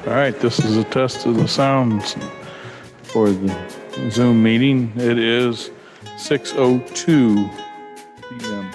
All right, this is a test of the sounds for the Zoom meeting. It is 6:02 p.m.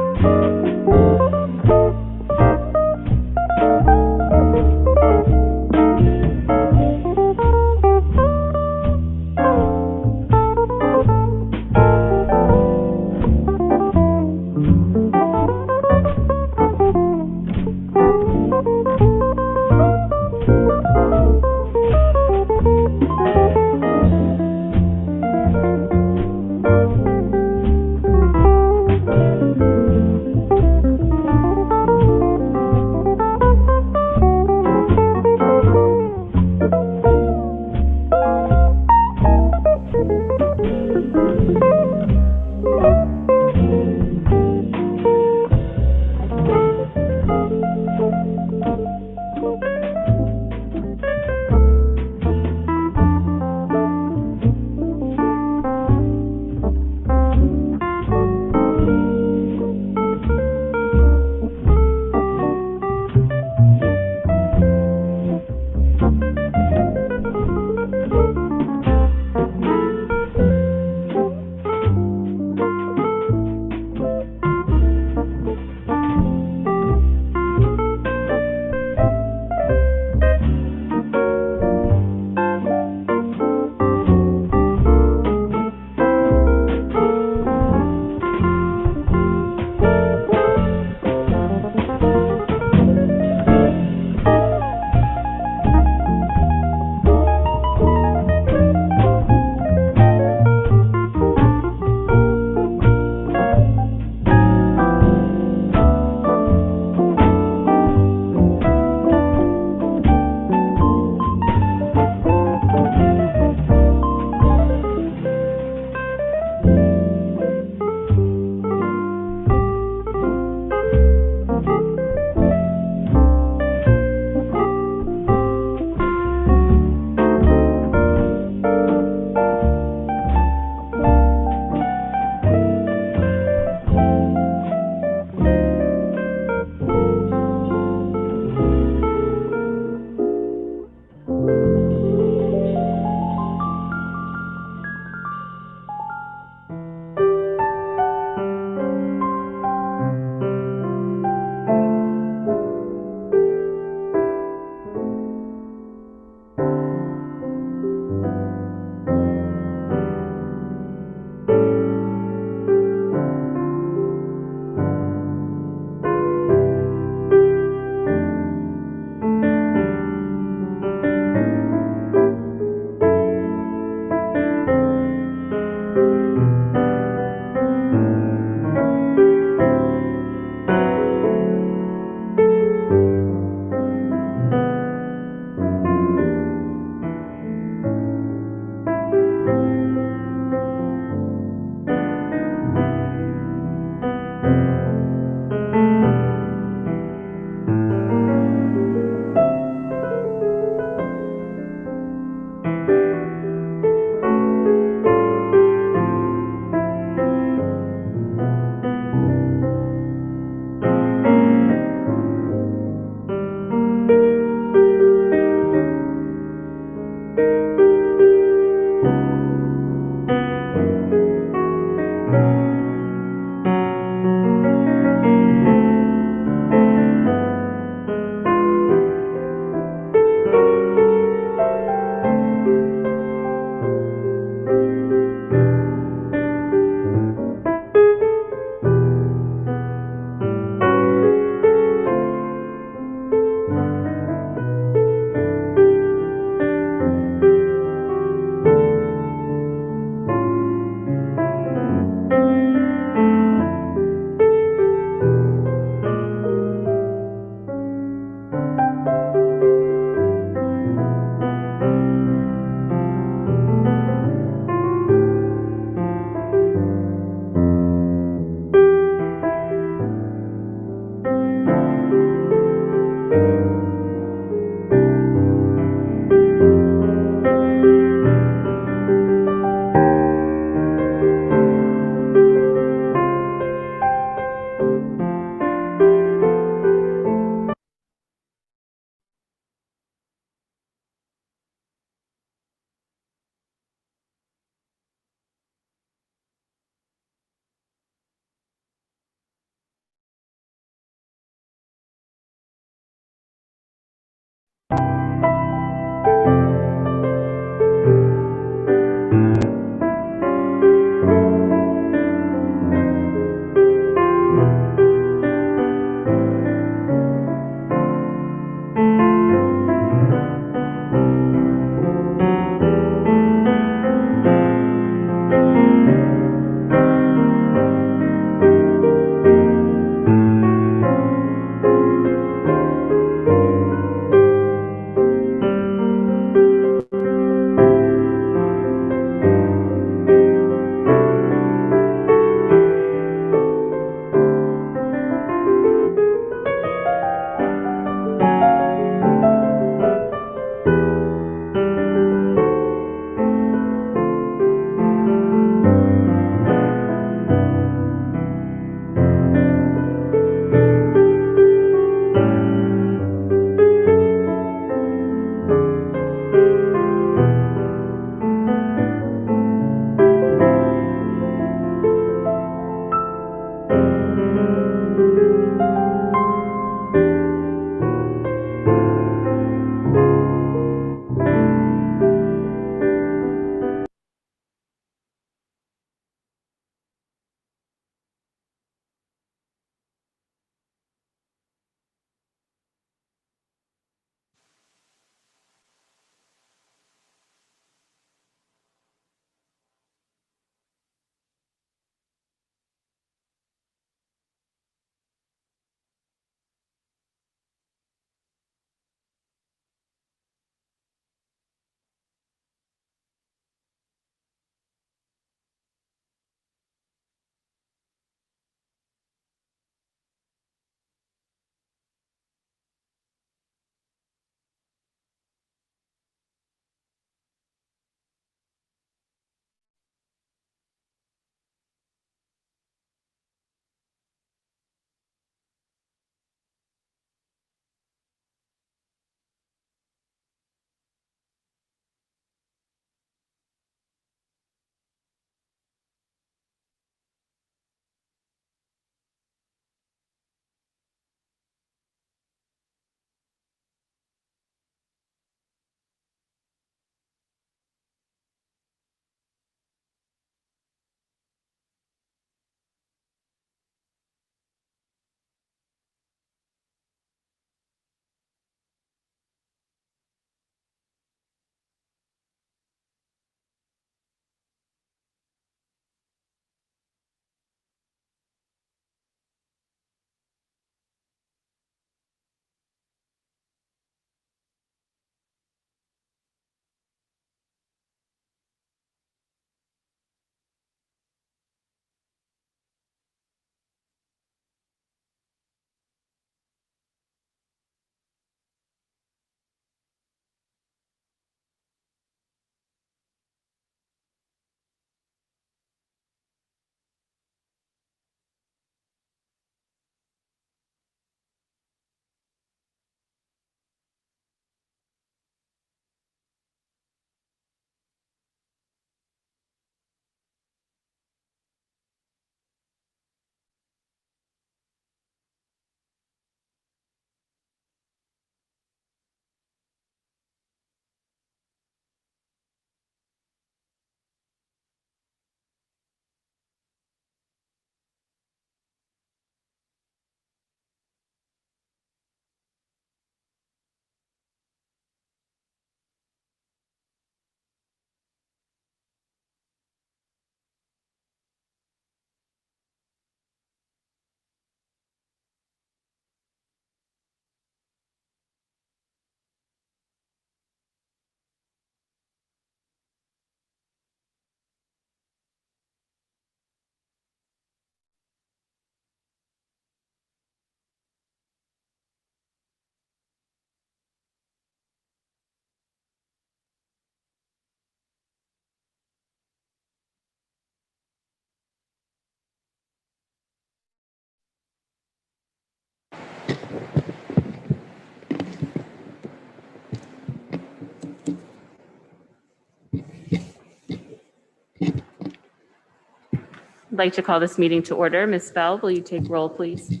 I'd like to call this meeting to order. Ms. Bell, will you take roll, please?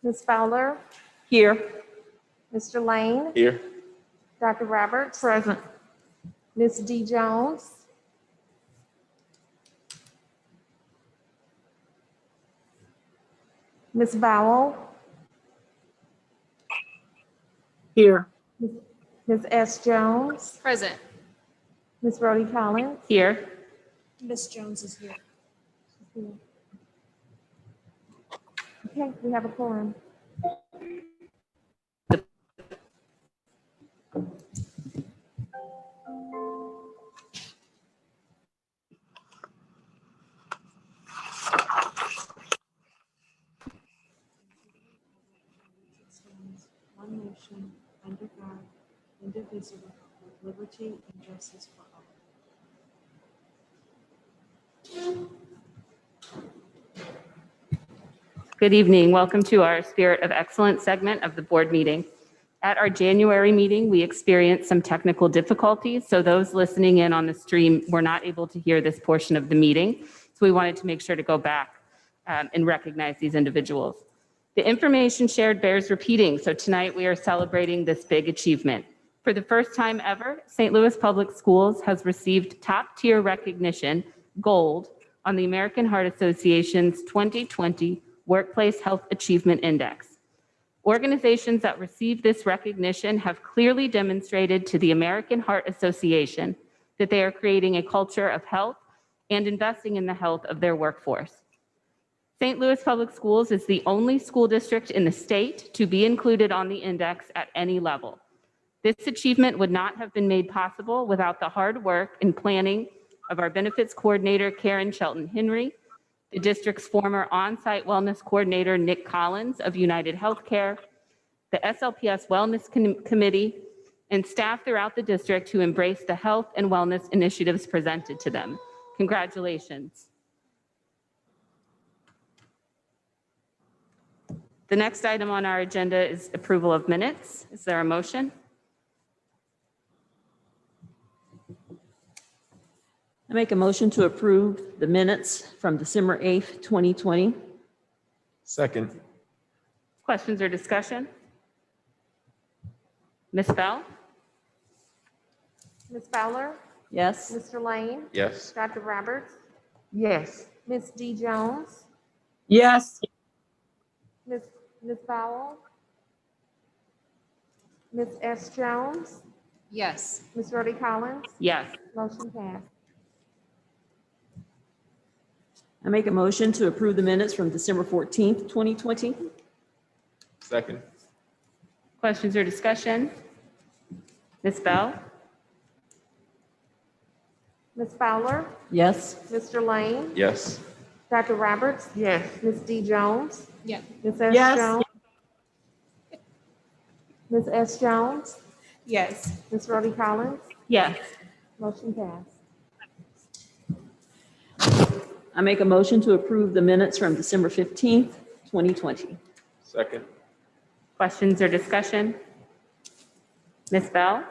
Ms. Fowler, Here. Mr. Lane, Here. Dr. Roberts, Present. Ms. D. Jones, Ms. Vowell, Here. Ms. S. Jones, Present. Ms. Rhodey Collins. Here. Miss Jones is here. Okay, we have a quorum. One nation, under God, indivisible, with liberty and justice for all. Good evening. Welcome to our Spirit of Excellence segment of the board meeting. At our January meeting, we experienced some technical difficulties, so those listening in on the stream were not able to hear this portion of the meeting. So we wanted to make sure to go back and recognize these individuals. The information shared bears repeating, so tonight we are celebrating this big achievement. For the first time ever, St. Louis Public Schools has received top-tier recognition, gold, on the American Heart Association's 2020 Workplace Health Achievement Index. Organizations that receive this recognition have clearly demonstrated to the American Heart Association that they are creating a culture of health and investing in the health of their workforce. St. Louis Public Schools is the only school district in the state to be included on the index at any level. This achievement would not have been made possible without the hard work and planning of our benefits coordinator, Karen Shelton Henry, the district's former on-site wellness coordinator, Nick Collins of United Healthcare, the SLPS Wellness Committee, and staff throughout the district who embrace the health and wellness initiatives presented to them. Congratulations. The next item on our agenda is approval of minutes. Is there a motion? I make a motion to approve the minutes from December 8th, 2020. Second. Questions or discussion? Ms. Bell? Ms. Fowler, Yes. Mr. Lane, Yes. Dr. Roberts, Yes. Ms. D. Jones, Yes. Ms. Vowell, Ms. S. Jones, Yes. Ms. Rhodey Collins. Yes. Motion passed. I make a motion to approve the minutes from December 14th, 2020. Second. Questions or discussion? Ms. Bell? Ms. Fowler, Yes. Mr. Lane, Yes. Dr. Roberts, Yes. Ms. D. Jones, Yeah. Ms. S. Yes. Jones, Ms. S. Jones, Yes. Ms. Rhodey Collins. Yes. Motion passed. I make a motion to approve the minutes from December 15th, 2020. Second. Questions or discussion? Ms. Bell?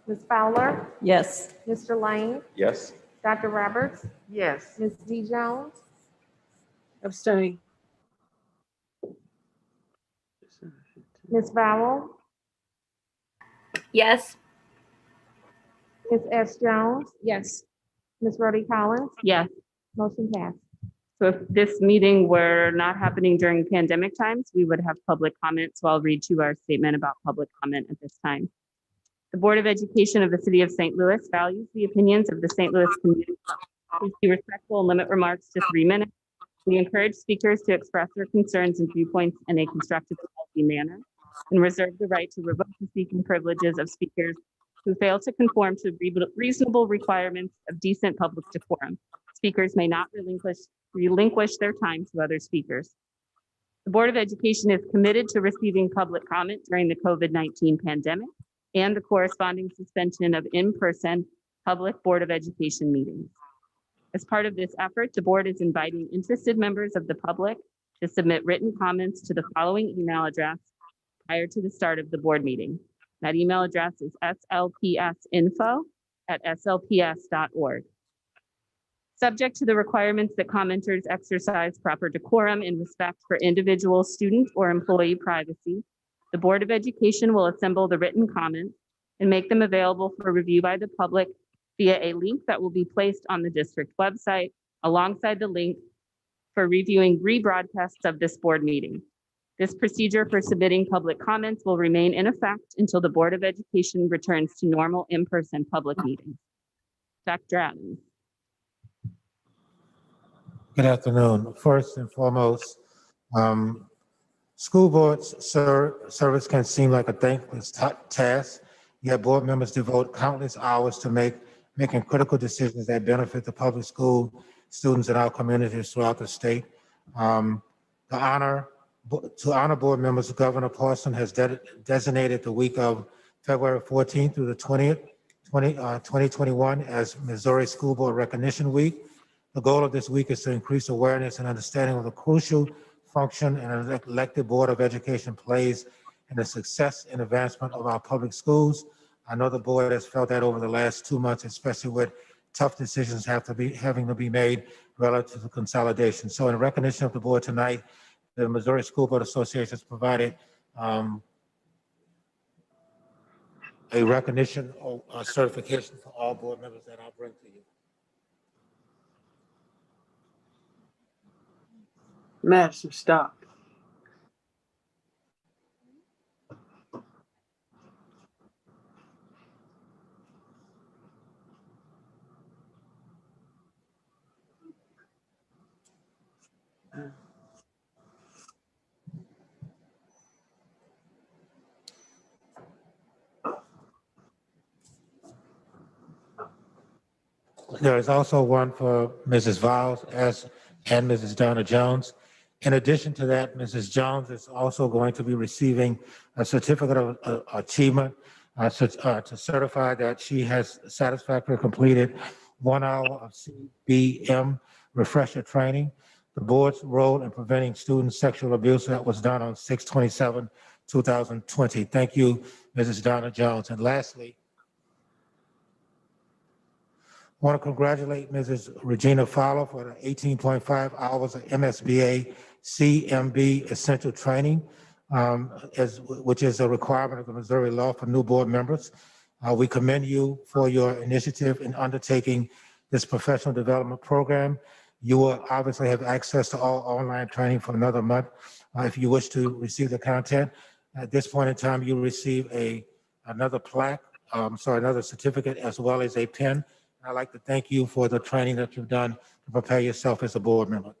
Ms. Fowler, Yes. Mr. Lane, Yes. Dr. Roberts, Yes. Ms. D. Jones, Abstain. Ms. Vowell, Yes. Ms. S. Jones, Yes. Ms. Rhodey Collins. Yes. Motion passed. So if this meeting were not happening during pandemic times, we would have public comment. So I'll read to our statement about public comment at this time. The Board of Education of the City of St. Louis values the opinions of the St. Louis community. Please be respectful and limit remarks to 3 minutes. We encourage speakers to express their concerns and viewpoints in a constructive and healthy manner, and reserve the right to revoke the speaking privileges of speakers who fail to conform to reasonable requirements of decent public decorum. Speakers may not relinquish their time to other speakers. The Board of Education is committed to receiving public comment during the COVID-19 pandemic and the corresponding suspension of in-person public Board of Education meetings. As part of this effort, the board is inviting interested members of the public to submit written comments to the following email address prior to the start of the board meeting. That email address is slpsinfo@slps.org. Subject to the requirements that commenters exercise proper decorum in respect for individual student or employee privacy, the Board of Education will assemble the written comments and make them available for review by the public via a link that will be placed on the district website alongside the link for reviewing rebroadcasts of this board meeting. This procedure for submitting public comments will remain in effect until the Board of Education returns to normal in-person public meetings. Dr. Adams. Good afternoon. First and foremost, school boards service can seem like a thankless task, yet board members devote countless hours to making critical decisions that benefit the public school students in our communities throughout the state. To honor board members, Governor Parson has designated the week of February 14th through the 20th, 2021 as Missouri School Board Recognition Week. The goal of this week is to increase awareness and understanding of the crucial function an elected Board of Education plays in the success and advancement of our public schools. I know the board has felt that over the last 2 months, especially with tough decisions having to be made relative to consolidation. So in recognition of the board tonight, the Missouri School Board Association has provided a recognition or a certification for all board members that I'll bring to you. Madison, stop. There is also one for Mrs. Viles and Mrs. Donna Jones. In addition to that, Mrs. Jones is also going to be receiving a certificate of achievement to certify that she has satisfactorily completed 1 hour of CBM refresher training. The board's role in preventing student sexual abuse that was done on 6/27/2020. Thank you, Mrs. Donna Jones. And lastly, I want to congratulate Mrs. Regina Fowler for the 18.5 hours of MSBA CMB essential training, which is a requirement of the Missouri law for new board members. We commend you for your initiative in undertaking this professional development program. You will obviously have access to all online training for another month. If you wish to receive the content, at this point in time, you receive another another certificate as well as a pen. I'd like to thank you for the training that you've done to prepare yourself as a board member.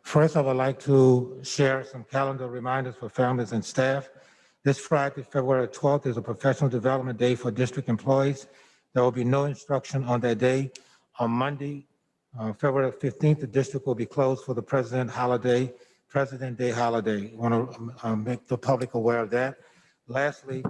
First, I would like to share some calendar reminders for families and staff. This Friday, February 12th, is a professional development day for district employees. There will be no instruction on that day. On Monday, February 15th, the district will be closed for the President Day holiday. I want to make the public aware of that. Lastly,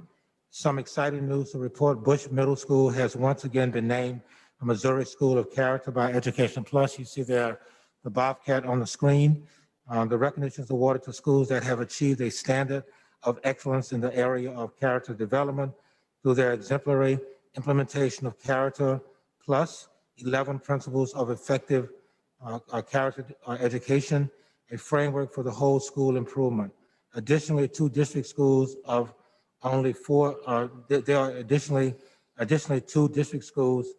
some exciting news to report. Bush Middle School has once again been named a Missouri School of Character by Education Plus. You see there the Bobcat on the screen. The recognition is awarded to schools that have achieved a standard of excellence in the area of character development through their exemplary implementation of Character Plus, 11 principles of effective character education, a framework for the whole school improvement. Additionally, 2 district schools of only 4, there are additionally 2 district schools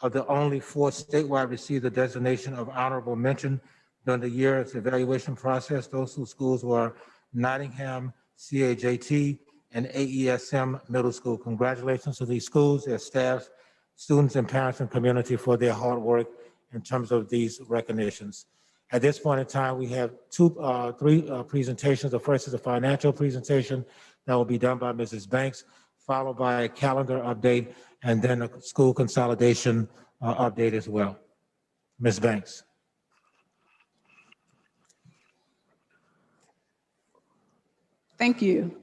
of the only 4 statewide received the designation of honorable mention during the year's evaluation process. Those 2 schools were Nottingham CAJT and AESM Middle School. Congratulations to these schools, their staffs, students and parents and community for their hard work in terms of these recognitions. At this point in time, we have three presentations. The first is a financial presentation that will be done by Mrs. Banks, followed by a calendar update, and then a school consolidation update as well. Ms. Banks. Thank you.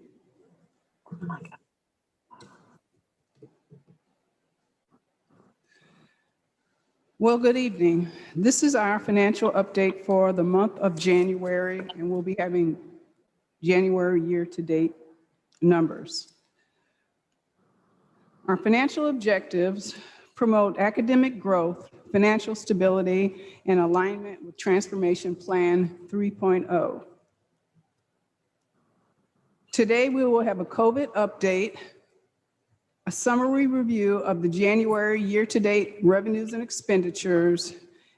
Well, good evening. This is our financial update for the month of January, and we'll be having January year-to-date numbers. Our financial objectives promote academic growth, financial stability, and alignment with Transformation Plan 3.0. Today, we will have a COVID update, a summary review of the January year-to-date revenues and expenditures,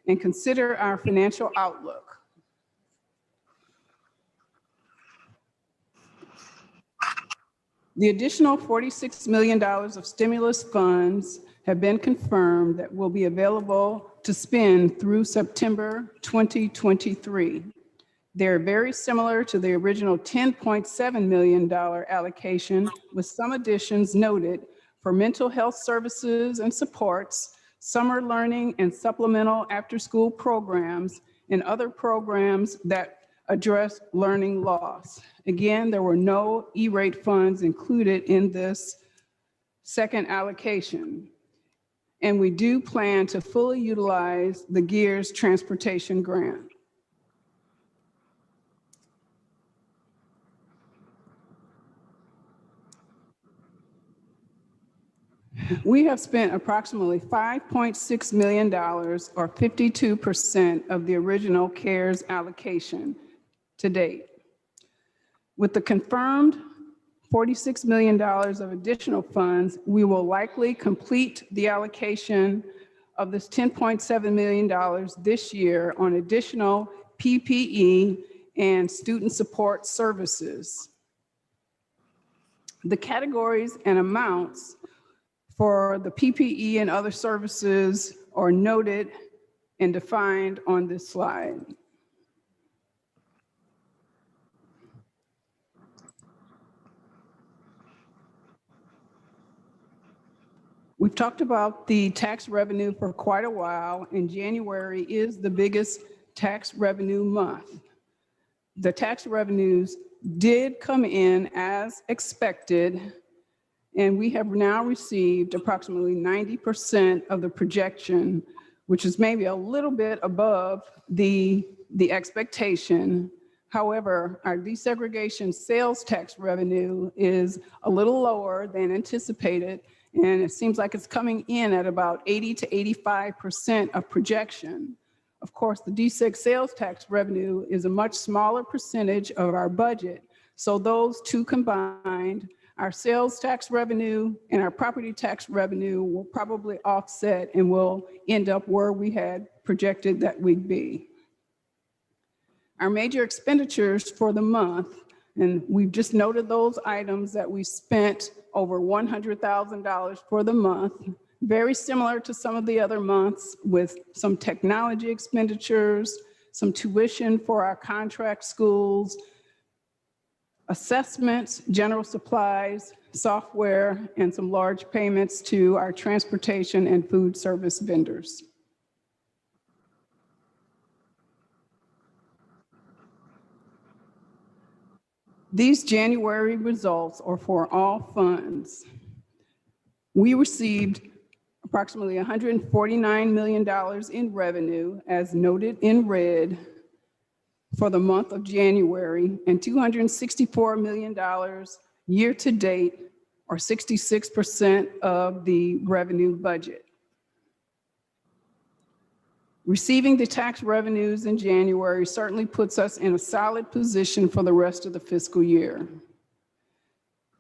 and consider our financial outlook. The additional $46 million of stimulus funds have been confirmed that will be available to spend through September 2023. They're very similar to the original $10.7 million allocation, with some additions noted for mental health services and supports, summer learning and supplemental after-school programs, and other programs that address learning loss. Again, there were no E-rate funds included in this second allocation. And we do plan to fully utilize the GEARS Transportation Grant. We have spent approximately $5.6 million, or 52% of the original CARES allocation to date. With the confirmed $46 million of additional funds, we will likely complete the allocation of this $10.7 million this year on additional PPE and student support services. The categories and amounts for the PPE and other services are noted and defined on this slide. We've talked about the tax revenue for quite a while, and January is the biggest tax revenue month. The tax revenues did come in as expected, and we have now received approximately 90% of the projection, which is maybe a little bit above the expectation. However, our desegregation sales tax revenue is a little lower than anticipated, and it seems like it's coming in at about 80 to 85% of projection. Of course, the deseg sales tax revenue is a much smaller percentage of our budget. So those two combined, our sales tax revenue and our property tax revenue will probably offset and will end up where we had projected that we'd be. Our major expenditures for the month, and we've just noted those items that we spent over $100,000 for the month, very similar to some of the other months, with some technology expenditures, some tuition for our contract schools, assessments, general supplies, software, and some large payments to our transportation and food service vendors. These January results are for all funds. We received approximately $149 million in revenue, as noted in red, for the month of January, and $264 million year to date, or 66% of the revenue budget. Receiving the tax revenues in January certainly puts us in a solid position for the rest of the fiscal year.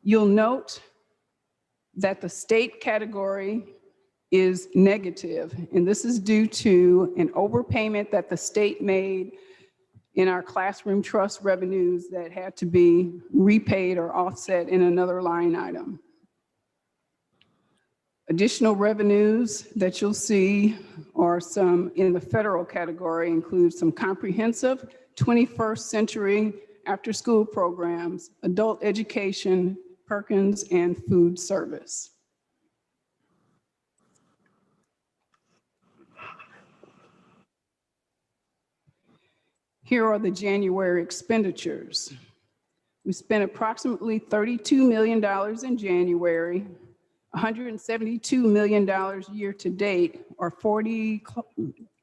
You'll note that the state category is negative, and this is due to an overpayment that the state made in our classroom trust revenues that had to be repaid or offset in another line item. Additional revenues that you'll see are some in the federal category include some comprehensive 21st century after-school programs, adult education, Perkins, and food service. Here are the January expenditures. We spent approximately $32 million in January, $172 million year to date, or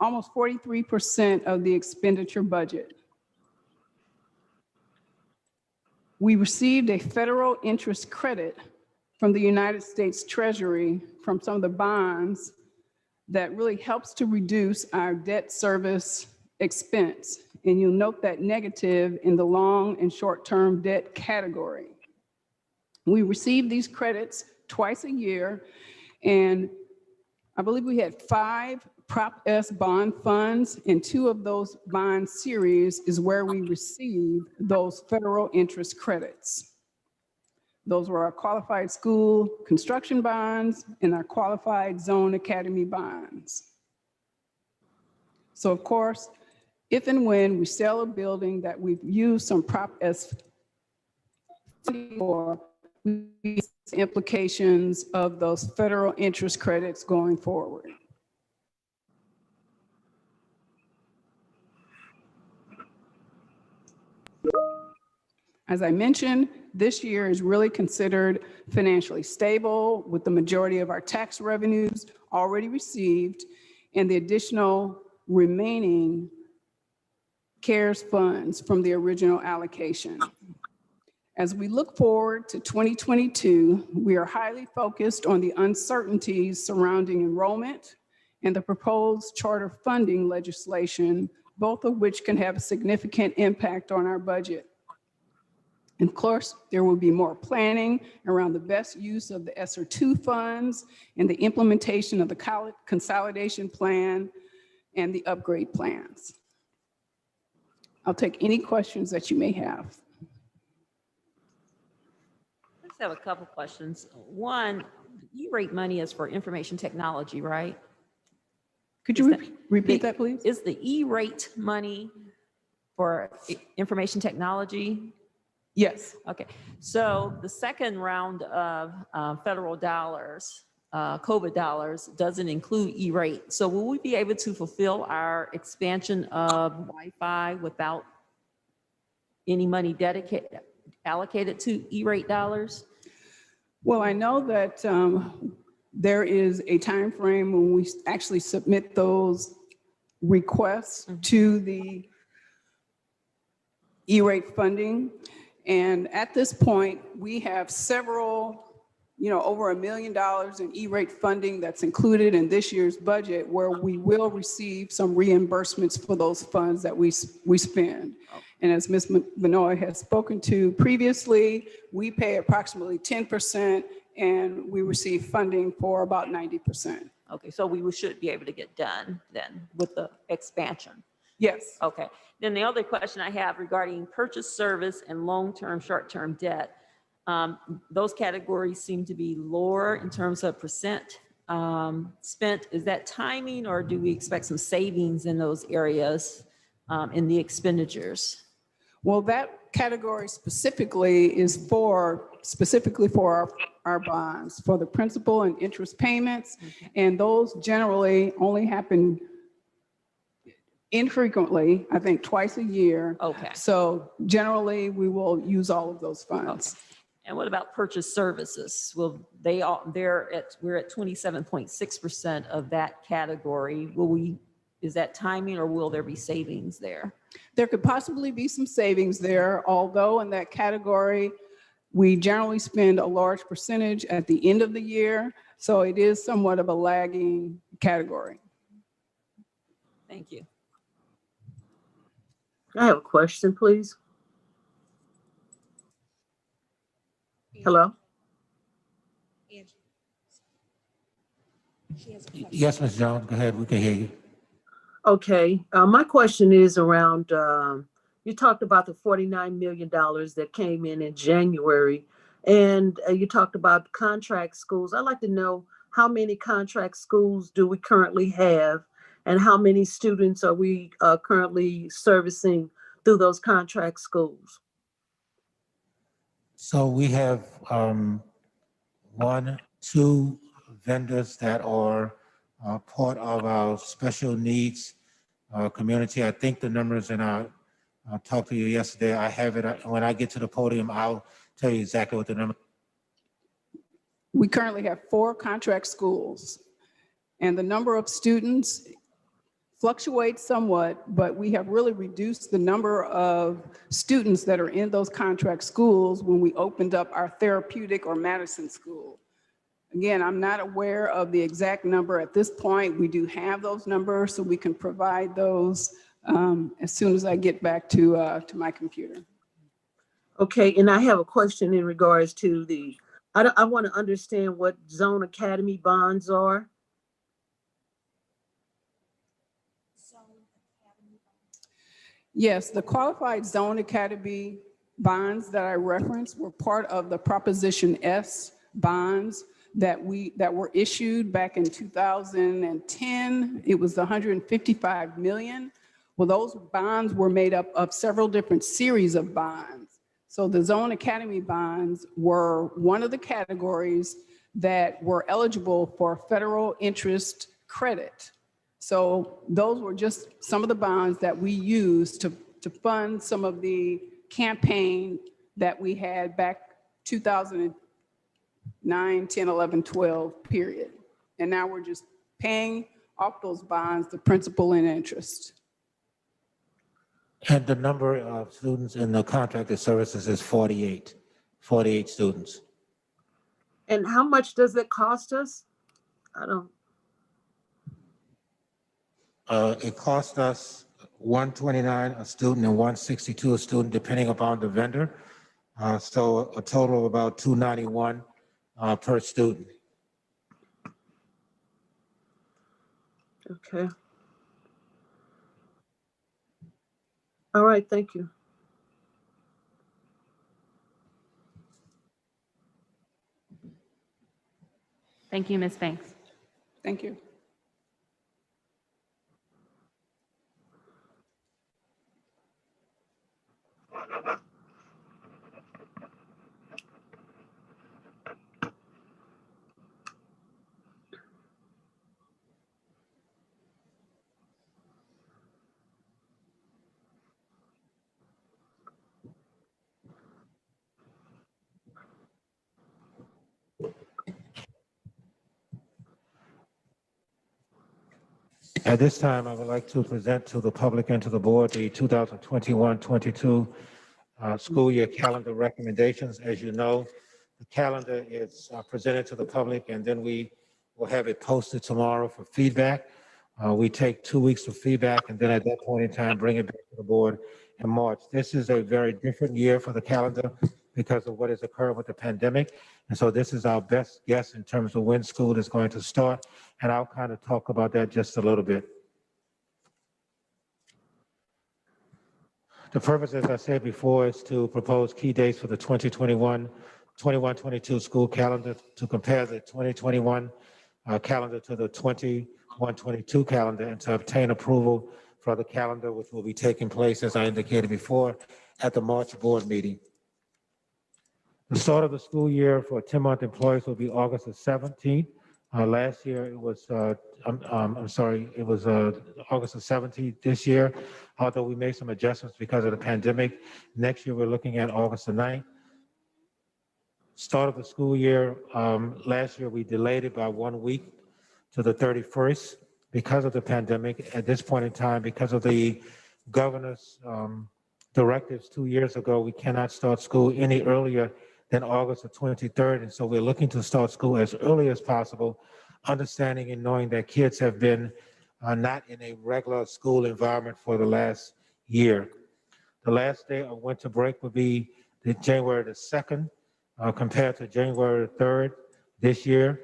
almost 43% of the expenditure budget. We received a federal interest credit from the United States Treasury from some of the bonds that really helps to reduce our debt service expense. And you'll note that negative in the long and short-term debt category. We receive these credits twice a year, and I believe we had 5 Prop S bond funds, and 2 of those bond series is where we received those federal interest credits. Those were our qualified school construction bonds and our qualified zone academy bonds. So of course, if and when we sell a building that we've used some Prop S for, we see implications of those federal interest credits going forward. As I mentioned, this year is really considered financially stable with the majority of our tax revenues already received and the additional remaining CARES funds from the original allocation. As we look forward to 2022, we are highly focused on the uncertainties surrounding enrollment and the proposed charter funding legislation, both of which can have a significant impact on our budget. And of course, there will be more planning around the best use of the ESSER II funds and the implementation of the college consolidation plan and the upgrade plans. I'll take any questions that you may have. I just have a couple questions. One, E-rate money is for information technology, right? Could you Is that- repeat that, please? Is the E-rate money for information technology? Yes. Okay, so the second round of federal dollars, COVID dollars, doesn't include E-rate. So will we be able to fulfill our expansion of Wi-Fi without any money allocated to E-rate dollars? Well, I know that there is a time frame when we actually submit those requests to the E-rate funding. And at this point, we have several, over $1 million in E-rate funding that's included in this year's budget, where we will receive some reimbursements for those funds that we spend. And as Ms. Vanoy has spoken to previously, we pay approximately 10% and we receive funding for about 90%. Okay, so we should be able to get done then with the expansion. Yes. Okay, then the other question I have regarding purchase service and long-term, short-term debt, those categories seem to be lower in terms of percent spent. Is that timing, or do we expect some savings in those areas in the expenditures? Well, that category specifically is specifically for our bonds, for the principal and interest payments. And those generally only happen infrequently, I think twice a year. Okay. So generally, we will use all of those funds. Okay. And what about purchase services? Will they all, we're at 27.6% of that category. Is that timing, or will there be savings there? There could possibly be some savings there, although in that category, we generally spend a large percentage at the end of the year. So it is somewhat of a lagging category. Thank you. I have a question, please. Hello? Yes, Ms. Jones, go ahead, we can hear you. Okay, my question is around, you talked about the $49 million that came in January, and you talked about contract schools. I'd like to know how many contract schools do we currently have? And how many students are we currently servicing through those contract schools? So we have 2 vendors that are part of our special needs community. I think the numbers, and I talked to you yesterday. I have it. When I get to the podium, I'll tell you exactly what the number. We currently have 4 contract schools, and the number of students fluctuates somewhat, but we have really reduced the number of students that are in those contract schools when we opened up our therapeutic or Madison school. Again, I'm not aware of the exact number at this point. We do have those numbers, so we can provide those as soon as I get back to my computer. Okay, and I have a question in regards to I want to understand what Zone Academy bonds are. Yes, the Qualified Zone Academy bonds that I referenced were part of the Proposition S bonds that were issued back in 2010. It was 155 million. Well, those bonds were made up of several different series of bonds. So the Zone Academy bonds were one of the categories that were eligible for federal interest credit. So those were just some of the bonds that we used to fund some of the campaign that we had back 2009, 10, 11, 12 period. And now we're just paying off those bonds, the principal and interest. And the number of students in the contracted services is 48 students. And how much does it cost us? It cost us $129 a student and $162 a student, depending upon the vendor. So a total of about $291 per student. Okay. All right, thank you. Thank you, Ms. Banks. Thank you. At this time, I would like to present to the public and to the board the 2021-22 school year calendar recommendations. As you know, the calendar is presented to the public, and then we will have it posted tomorrow for feedback. We take 2 weeks for feedback, and then at that point in time, bring it back to the board in March. This is a very different year for the calendar because of what has occurred with the pandemic. And so this is our best guess in terms of when school is going to start. And I'll kind of talk about that just a little bit. The purpose, as I said before, is to propose key dates for the 2021-22 school calendar to compare the 2021 calendar to the 21-22 calendar and to obtain approval for the calendar, which will be taking place, as I indicated before, at the March board meeting. The start of the school year for 10-month employees will be August the 17th. Last year it was, it was August the 17th this year, although we made some adjustments because of the pandemic. Next year we're looking at August the 9th. Start of the school year, last year we delayed it by 1 week to the 31st because of the pandemic. At this point in time, because of the governor's directives 2 years ago, we cannot start school any earlier than August the 23rd. And so we're looking to start school as early as possible, understanding and knowing that kids have been not in a regular school environment for the last year. The last day of winter break will be January the 2nd compared to January the 3rd this year.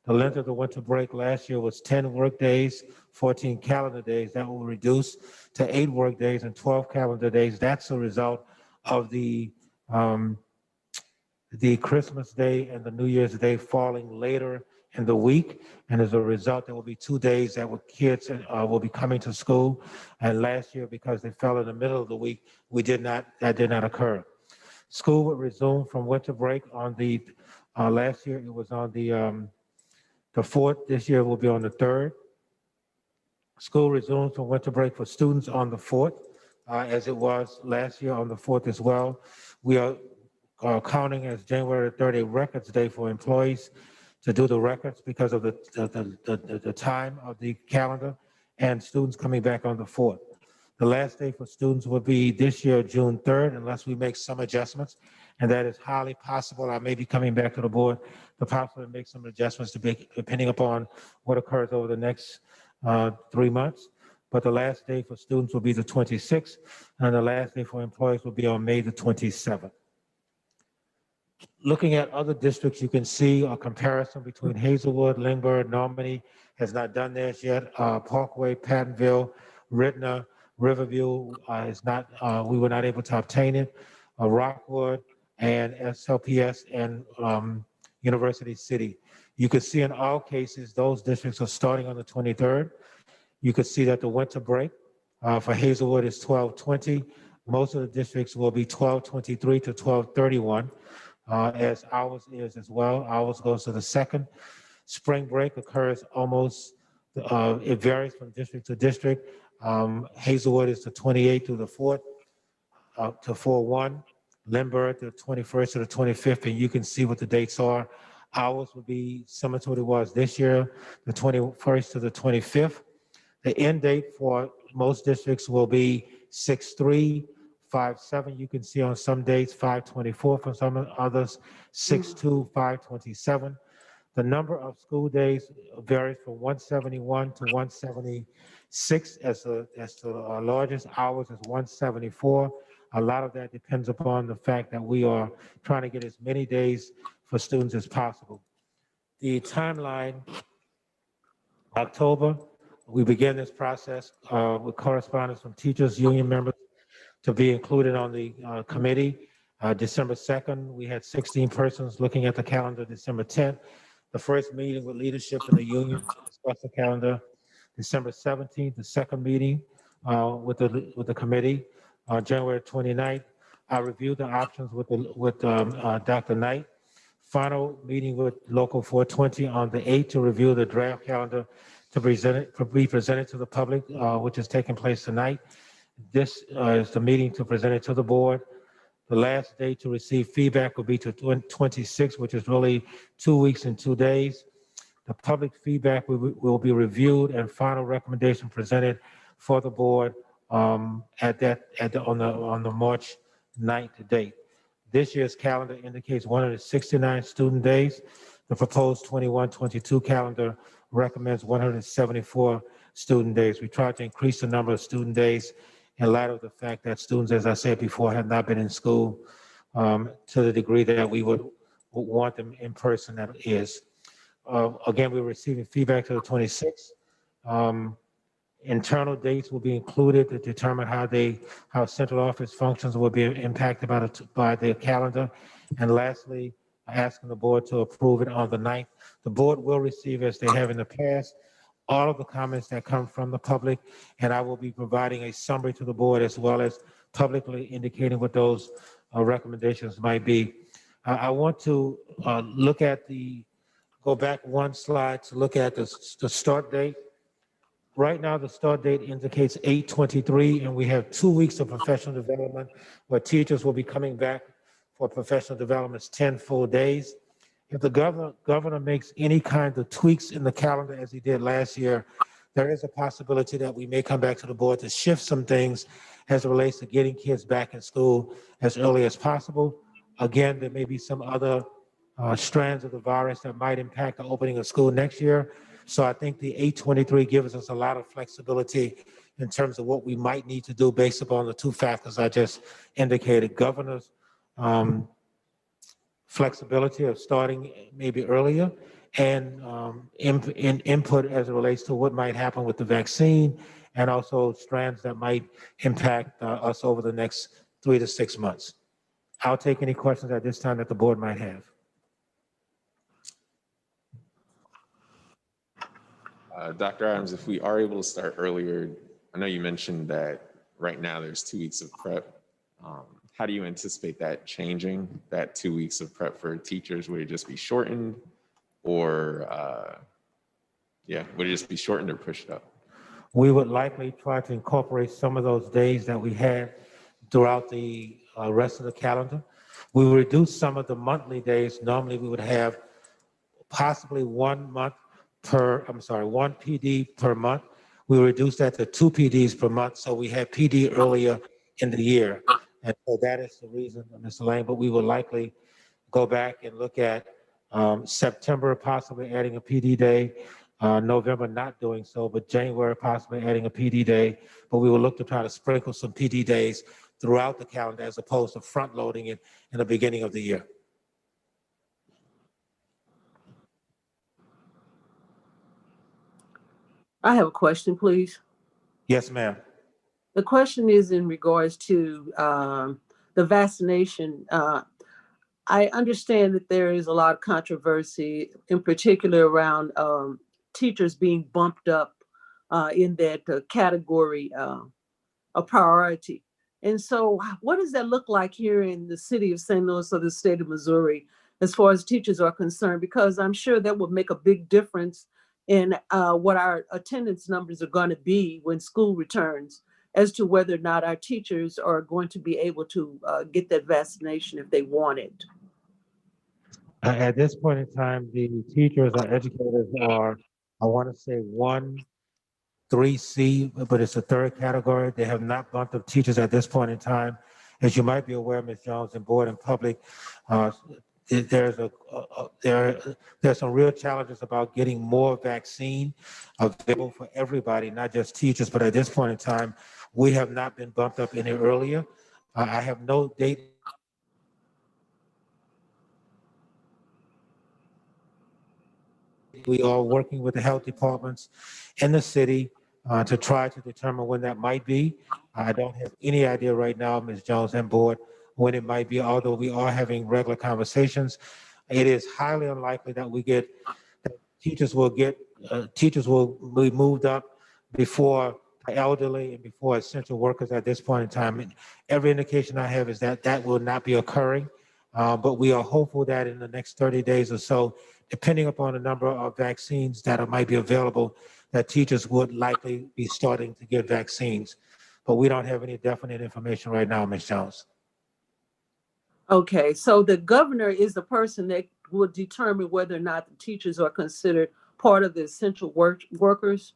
The length of the winter break last year was 10 work days, 14 calendar days. That will reduce to 8 work days and 12 calendar days. That's a result of the Christmas Day and the New Year's Day falling later in the week. And as a result, there will be 2 days that kids will be coming to school. And last year, because they fell in the middle of the week, that did not occur. School would resume from winter break on last year it was on the 4th. This year it will be on the 3rd. School resumes from winter break for students on the 4th, as it was last year on the 4th as well. We are counting as January 3rd a records day for employees to do the records because of the time of the calendar, and students coming back on the 4th. The last day for students will be this year, June 3rd, unless we make some adjustments, and that is highly possible. I may be coming back to the board to possibly make some adjustments depending upon what occurs over the next 3 months. But the last day for students will be the 26th, and the last day for employees will be on May the 27th. Looking at other districts, you can see a comparison between Hazelwood, Lindbergh, Normandy has not done theirs yet. Parkway, Pattonville, Ridna, Riverview is not. We were not able to obtain it. Rockwood and SLPS and University City. You can see in all cases those districts are starting on the 23rd. You could see that the winter break for Hazelwood is 12/20. Most of the districts will be 12/23 to 12/31. As ours is as well. Ours goes to the 2nd. Spring break occurs almost, it varies from district to district. Hazelwood is the 28th through the 4th, to 4/1. Lindbergh, the 21st to the 25th, and you can see what the dates are. Ours will be similar to what it was this year, the 21st to the 25th. The end date for most districts will be 6/3. 5/7, you can see on some dates, 5/24 for some others, 6/2, 5/27. The number of school days varies from 171 to 176 as the largest. Ours is 174. A lot of that depends upon the fact that we are trying to get as many days for students as possible. The timeline, October, we begin this process with correspondence from teachers, union members, to be included on the committee. December 2nd, we had 16 persons looking at the calendar. December 10th, the first meeting with leadership in the union to discuss the calendar. December 17th, the second meeting with the committee. January 29th, I reviewed the options with Dr. Knight. Final meeting with Local 420 on the 8th to review the draft calendar to be presented to the public, which is taking place tonight. This is the meeting to present it to the board. The last day to receive feedback will be to 26, which is really 2 weeks and 2 days. The public feedback will be reviewed and final recommendation presented for the board on the March 9th date. This year's calendar indicates 169 student days. The proposed 21-22 calendar recommends 174 student days. We tried to increase the number of student days in light of the fact that students, as I said before, have not been in school to the degree that we would want them in person, that is. Again, we're receiving feedback to the 26th. Internal dates will be included to determine how central office functions will be impacted by the calendar. And lastly, asking the board to approve it on the 9th. The board will receive, as they have in the past, all of the comments that come from the public, and I will be providing a summary to the board as well as publicly indicating what those recommendations might be. I want to go back one slide to look at the start date. Right now, the start date indicates 8/23, and we have 2 weeks of professional development where teachers will be coming back for professional development, 10 full days. If the governor makes any kind of tweaks in the calendar as he did last year, there is a possibility that we may come back to the board to shift some things as it relates to getting kids back in school as early as possible. Again, there may be some other strands of the virus that might impact the opening of school next year. So I think the 8/23 gives us a lot of flexibility in terms of what we might need to do based upon the 2 factors I just indicated. Governor's flexibility of starting maybe earlier, and input as it relates to what might happen with the vaccine, and also strands that might impact us over the next 3 to 6 months. I'll take any questions at this time that the board might have. Dr. Adams, if we are able to start earlier, I know you mentioned that right now there's 2 weeks of prep. How do you anticipate that changing, that 2 weeks of prep for teachers? Would it just be shortened or, would it just be shortened or pushed up? We would likely try to incorporate some of those days that we had throughout the rest of the calendar. We will reduce some of the monthly days. Normally, we would have possibly one PD per month. We reduced that to 2 PDs per month, so we had PD earlier in the year. And so that is the reason, Mr. Lane, but we will likely go back and look at September possibly adding a PD day, November not doing so, but January possibly adding a PD day. But we will look to try to sprinkle some PD days throughout the calendar as opposed to front loading it in the beginning of the year. I have a question, please. Yes, ma'am. The question is in regards to the vaccination. I understand that there is a lot of controversy, in particular around teachers being bumped up in that category of priority. And so what does that look like here in the city of St. Louis or the state of Missouri as far as teachers are concerned? Because I'm sure that would make a big difference in what our attendance numbers are going to be when school returns, as to whether or not our teachers are going to be able to get that vaccination if they want it. At this point in time, the teachers or educators are, I want to say 3C, but it's a third category. They have not bumped up teachers at this point in time. As you might be aware, Ms. Jones, and board and public, there's some real challenges about getting more vaccine available for everybody, not just teachers, but at this point in time, we have not been bumped up any earlier. I have no date. We are working with the health departments in the city to try to determine when that might be. I don't have any idea right now, Ms. Jones and board, when it might be, although we are having regular conversations. It is highly unlikely that teachers will be moved up before elderly and before essential workers at this point in time. And every indication I have is that that will not be occurring. But we are hopeful that in the next 30 days or so, depending upon the number of vaccines that might be available, that teachers would likely be starting to get vaccines. But we don't have any definite information right now, Ms. Jones. Okay, so the governor is the person that will determine whether or not the teachers are considered part of the essential workers?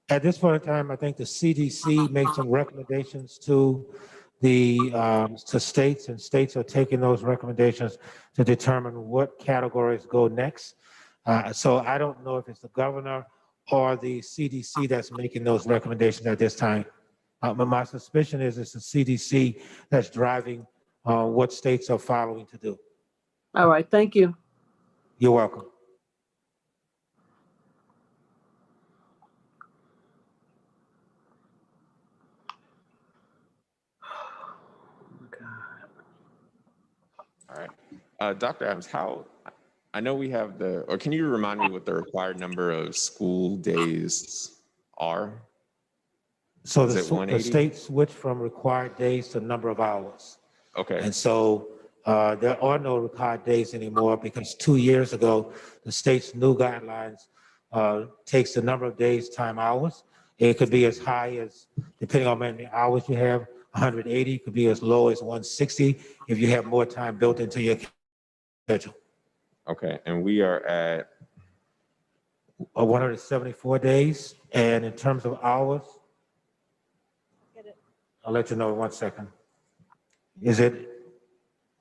At this point in time, I think the CDC makes some recommendations to to states, and states are taking those recommendations to determine what categories go next. So I don't know if it's the governor or the CDC that's making those recommendations at this time. But my suspicion is it's the CDC that's driving what states are following to do. All right, thank you. You're welcome. All right. Dr. Adams, I know we have or can you remind me what the required number of school days are? So Is it the 180? state switched from required days to number of hours. Okay. And so there are no required days anymore because 2 years ago, the state's new guidelines takes the number of days time hours. It could be as high as, depending on how many hours you have, 180, could be as low as 160 if you have more time built into your schedule. Okay, and we are at 174 days. And in terms of hours, I'll let you know in 1 second. Is it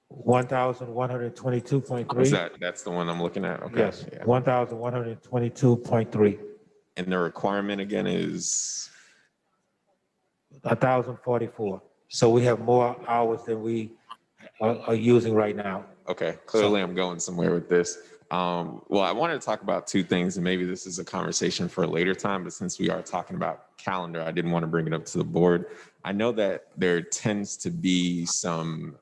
1,122.3? That's the one I'm looking at? Okay. Yes, Yeah. 1,122.3. And the requirement again is? 1,044. So we have more hours than we are using right now. Okay, clearly I'm going somewhere with this. Well, I wanted to talk about two things, and maybe this is a conversation for a later time, but since we are talking about calendar, I didn't want to bring it up to the board. I know that there tends to be some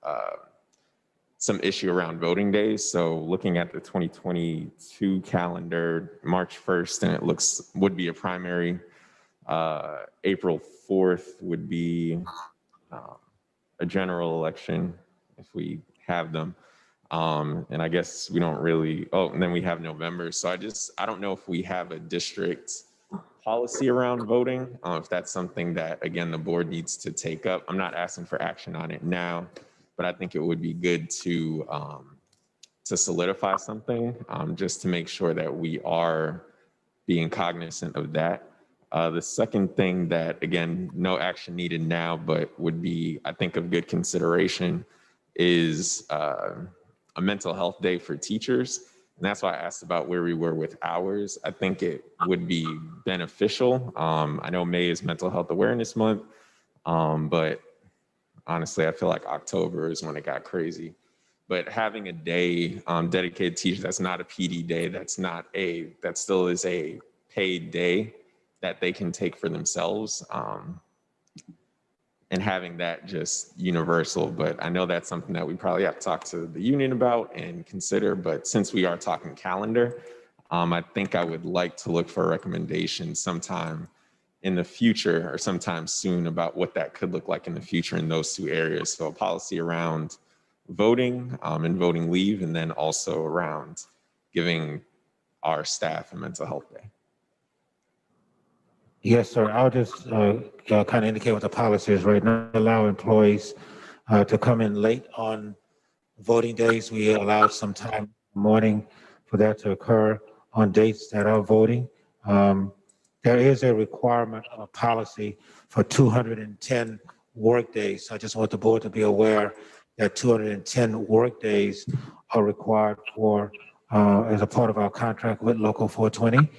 some issue around voting days. So looking at the 2022 calendar, March 1st, and it would be a primary. April 4th would be a general election if we have them. And I guess we don't really, and then we have November. So I don't know if we have a district policy around voting, if that's something that, again, the board needs to take up. I'm not asking for action on it now, but I think it would be good to solidify something, just to make sure that we are being cognizant of that. The second thing that, again, no action needed now, but would be, I think, of good consideration is a mental health day for teachers. And that's why I asked about where we were with hours. I think it would be beneficial. I know May is Mental Health Awareness Month, but honestly, I feel like October is when it got crazy. But having a day dedicated to teachers, that's not a PD day, that still is a paid day that they can take for themselves. And having that just universal. But I know that's something that we probably have to talk to the union about and consider. But since we are talking calendar, I think I would like to look for a recommendation sometime in the future or sometime soon about what that could look like in the future in those two areas. So a policy around voting and voting leave, and then also around giving our staff a mental health day. Yes, sir. I'll just kind of indicate what the policy is right now. Allow employees to come in late on voting days. We allow some time in the morning for that to occur on dates that are voting. There is a requirement of a policy for 210 work days. So I just want the board to be aware that 210 work days are required for as a part of our contract with Local 420.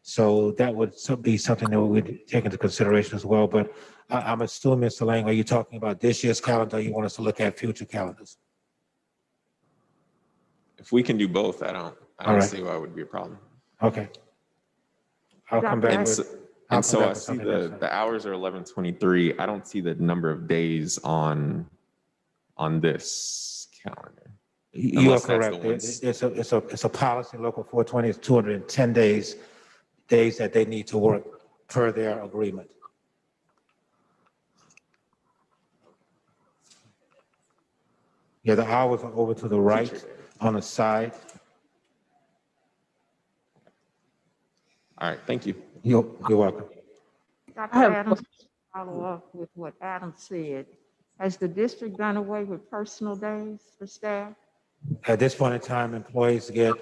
So that would be something that we would take into consideration as well. But I'm assuming, Mr. Lang, are you talking about this year's calendar? Or you want us to look at future calendars? If we can do both, I don't right. see why it would be a problem. Okay. I'll come back And with. so I see the hours are 11:23. I don't see the number of days on this calendar. You are Unless that's the correct. ones. It's a policy. Local 420 is 210 days that they need to work per their agreement. Yeah, the hours are over to the right on the side. All right, thank you. You're welcome. Dr. have- Adams, follow up with what Adam said. Has the district done away with personal days for staff? At this point in time, employees get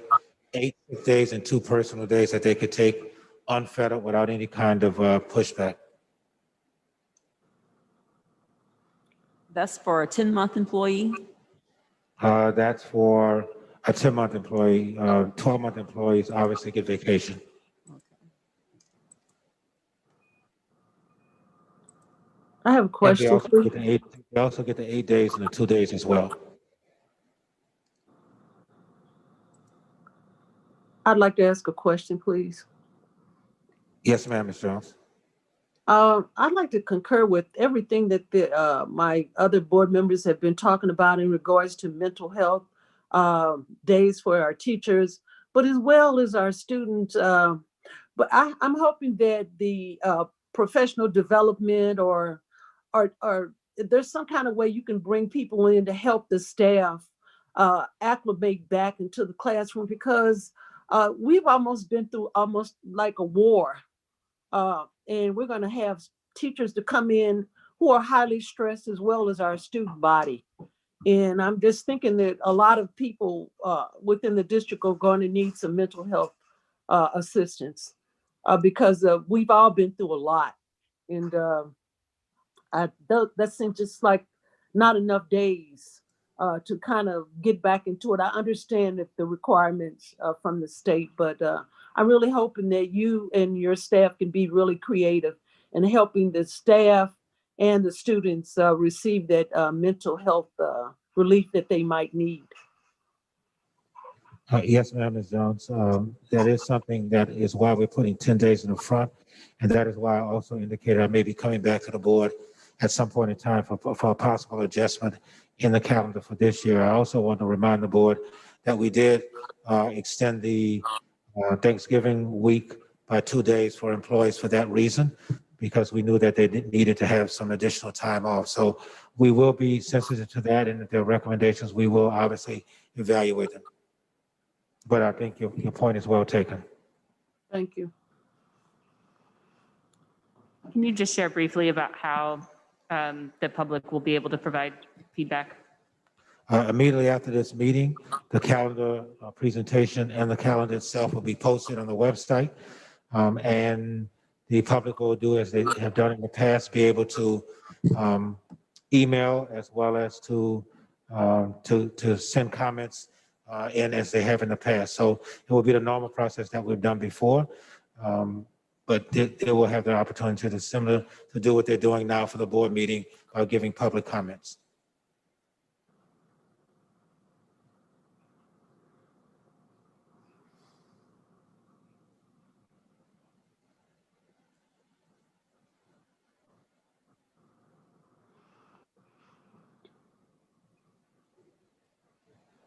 8 sick days and 2 personal days that they could take unfettered without any kind of pushback. That's for a 10-month employee? That's for a 10-month employee. 12-month employees obviously get vacation. I have a And question. they also get the 8 days and the 2 days as well. I'd like to ask a question, please. Yes, ma'am, Ms. Jones. I'd like to concur with everything that my other board members have been talking about in regards to mental health days for our teachers, but as well as our students. But I'm hoping that the professional development or there's some kind of way you can bring people in to help the staff acclimate back into the classroom, because we've almost been through almost like a war. And we're going to have teachers to come in who are highly stressed, as well as our student body. And I'm just thinking that a lot of people within the district are going to need some mental health assistance because we've all been through a lot. And that seems just like not enough days to kind of get back into it. I understand that the requirements from the state, but I'm really hoping that you and your staff can be really creative in helping the staff and the students receive that mental health relief that they might need. Yes, ma'am, Ms. Jones. That is something that is why we're putting 10 days in the front. And that is why I also indicated I may be coming back to the board at some point in time for a possible adjustment in the calendar for this year. I also want to remind the board that we did extend the Thanksgiving week by 2 days for employees for that reason, because we knew that they needed to have some additional time off. So we will be sensitive to that, and if there are recommendations, we will obviously evaluate them. But I think your point is well taken. Thank you. Can you just share briefly about how the public will be able to provide feedback? Immediately after this meeting, the calendar presentation and the calendar itself will be posted on the website. And the public will do as they have done in the past, be able to email as well as to send comments in as they have in the past. So it will be the normal process that we've done before. But they will have the opportunity to do what they're doing now for the board meeting, giving public comments.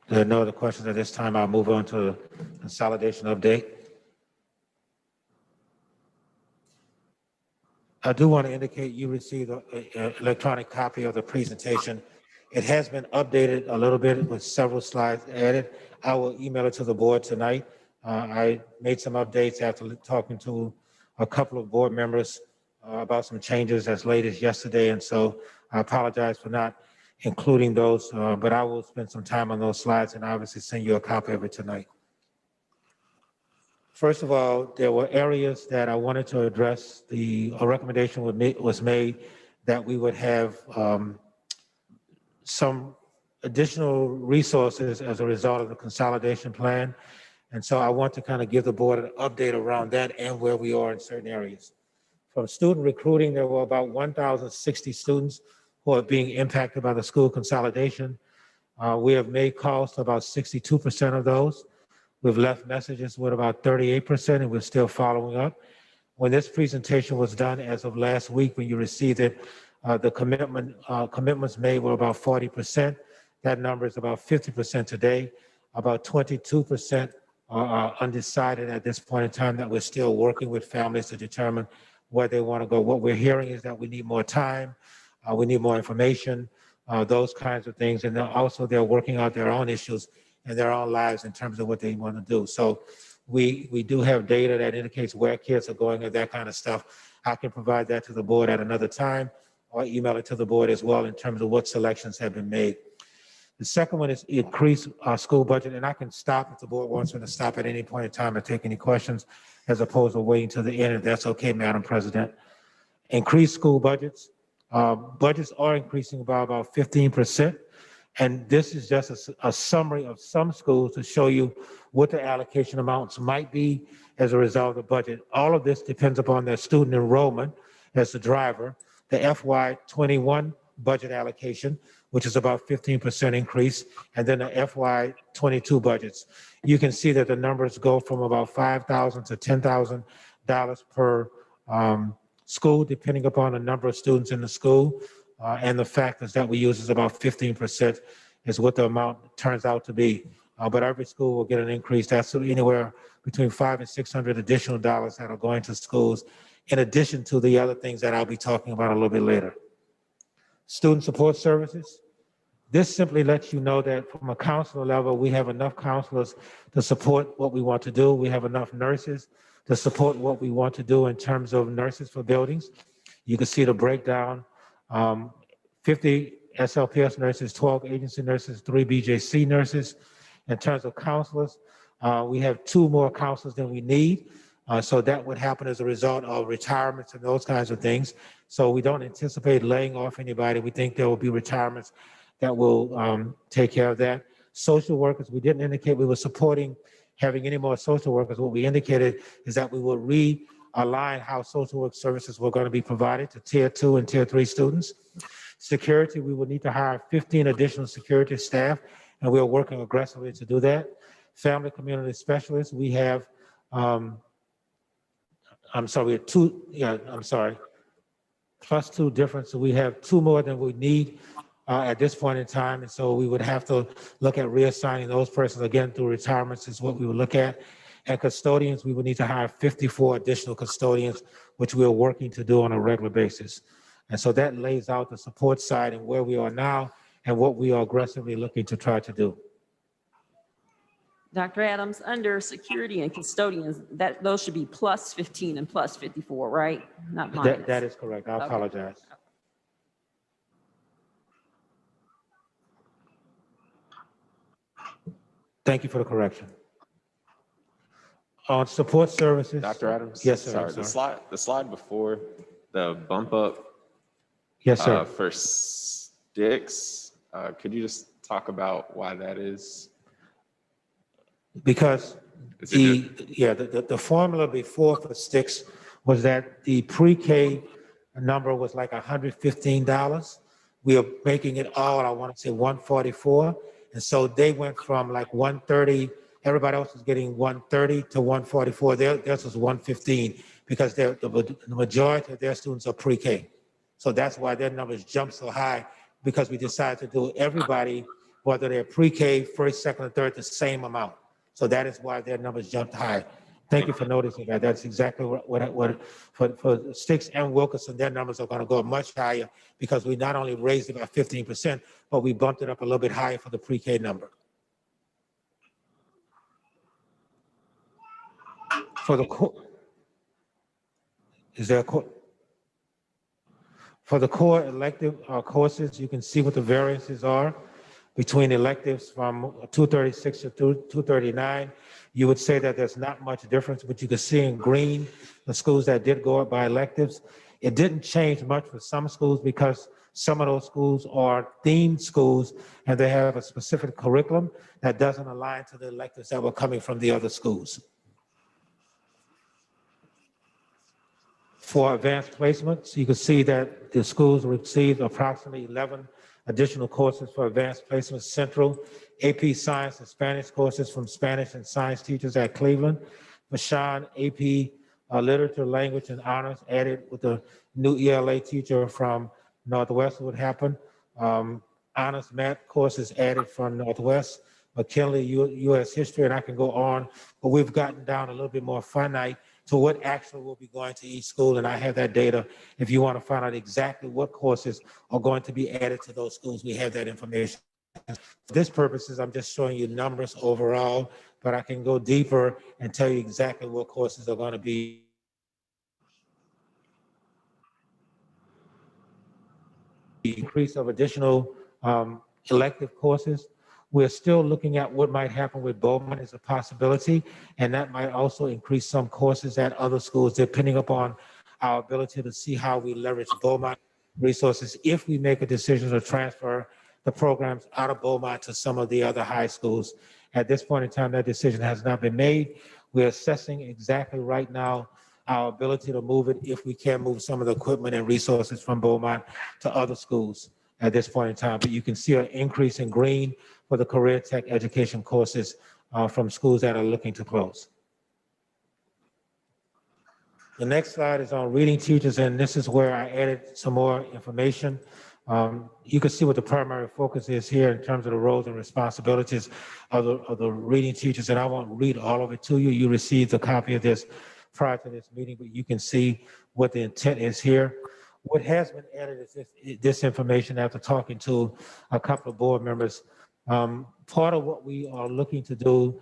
There are no other questions at this time. I'll move on to the consolidation update. I do want to indicate you received an electronic copy of the presentation. It has been updated a little bit with several slides added. I will email it to the board tonight. I made some updates after talking to a couple of board members about some changes as late as yesterday, and so I apologize for not including those, but I will spend some time on those slides and obviously send you a copy of it tonight. First of all, there were areas that I wanted to address. A recommendation was made that we would have some additional resources as a result of the consolidation plan. And so I want to kind of give the board an update around that and where we are in certain areas. From student recruiting, there were about 1,060 students who are being impacted by the school consolidation. We have made calls to about 62% of those. We've left messages with about 38%, and we're still following up. When this presentation was done as of last week, when you received it, the commitments made were about 40%. That number is about 50% today. About 22% are undecided at this point in time, that we're still working with families to determine where they want to go. What we're hearing is that we need more time. We need more information, those kinds of things. And also they're working out their own issues in their own lives in terms of what they want to do. So we do have data that indicates where kids are going and that kind of stuff. I can provide that to the board at another time or email it to the board as well in terms of what selections have been made. The second one is increase our school budget. And I can stop if the board wants me to stop at any point in time and take any questions, as opposed to waiting till the end, if that's okay, Madam President. Increase school budgets. Budgets are increasing by about 15%. And this is just a summary of some schools to show you what the allocation amounts might be as a result of the budget. All of this depends upon their student enrollment as the driver, the FY21 budget allocation, which is about 15% increase, and then the FY22 budgets. You can see that the numbers go from about $5,000 to $10,000 per school, depending upon the number of students in the school. And the factors that we use is about 15% is what the amount turns out to be. But every school will get an increase. That's anywhere between $500 and $600 additional dollars that are going to schools, in addition to the other things that I'll be talking about a little bit later. Student support services. This simply lets you know that from a counselor level, we have enough counselors to support what we want to do. We have enough nurses to support what we want to do in terms of nurses for buildings. You can see the breakdown. 50 SLPS nurses, 12 agency nurses, 3 BJC nurses. In terms of counselors, we have 2 more counselors than we need. So that would happen as a result of retirements and those kinds of things. So we don't anticipate laying off anybody. We think there will be retirements that will take care of that. Social workers, we didn't indicate we were supporting having any more social workers. What we indicated is that we will realign how social work services were going to be provided to tier 2 and tier 3 students. Security, we will need to hire 15 additional security staff, and we're working aggressively to do that. Family community specialists, we have, plus 2 different, so we have 2 more than we need at this point in time. And so we would have to look at reassigning those persons again through retirements is what we would look at. And custodians, we would need to hire 54 additional custodians, which we are working to do on a regular basis. And so that lays out the support side and where we are now and what we are aggressively looking to try to do. Dr. Adams, under security and custodians, those should be plus 15 and plus 54, right? Not minus. That is correct. I Okay. apologize. Thank you for the correction. On support services. Dr. Adams? Yes, sir. Sorry, the slide before, the bump up Yes, sir. for sticks, could you just talk about why that is? Because Is it the formula before for sticks was that the pre-K number was like $115. We are making it all, I want to say 144. And so they went from like 130, everybody else was getting 130 to 144. Theirs was 115 because the majority of their students are pre-K. So that's why their numbers jumped so high, because we decided to do everybody, whether they're pre-K, first, second, or third, the same amount. So that is why their numbers jumped high. Thank you for noticing that. That's exactly what for Sticks and Wilkerson, their numbers are going to go much higher because we not only raised it by 15%, but we bumped it up a little bit higher for the pre-K number. For the for the core elective courses, you can see what the variances are between electives from 236 to 239. You would say that there's not much difference, but you can see in green the schools that did go up by electives. It didn't change much for some schools because some of those schools are themed schools and they have a specific curriculum that doesn't align to the electives that were coming from the other schools. For advanced placements, you can see that the schools received approximately 11 additional courses for advanced placements. Central, AP Science and Spanish courses from Spanish and Science teachers at Cleveland. Vashon, AP Literature, Language, and Honors added with the new ELA teacher from Northwest would happen. Honors Math courses added from Northwest. McKinley, U.S. History, and I can go on, but we've gotten down a little bit more finite to what actually will be going to each school, and I have that data. If you want to find out exactly what courses are going to be added to those schools, we have that information. For this purposes, I'm just showing you numbers overall, but I can go deeper and tell you exactly what courses are going to be. The increase of additional elective courses. We're still looking at what might happen with Beaumont as a possibility, and that might also increase some courses at other schools, depending upon our ability to see how we leverage Beaumont resources if we make a decision to transfer the programs out of Beaumont to some of the other high schools. At this point in time, that decision has not been made. We're assessing exactly right now our ability to move it if we can move some of the equipment and resources from Beaumont to other schools at this point in time. But you can see an increase in green for the career tech education courses from schools that are looking to close. The next slide is on reading teachers, and this is where I added some more information. You can see what the primary focus is here in terms of the roles and responsibilities of the reading teachers, and I won't read all of it to you. You received a copy of this prior to this meeting, but you can see what the intent is here. What has been added is this information after talking to a couple of board members. Part of what we are looking to do,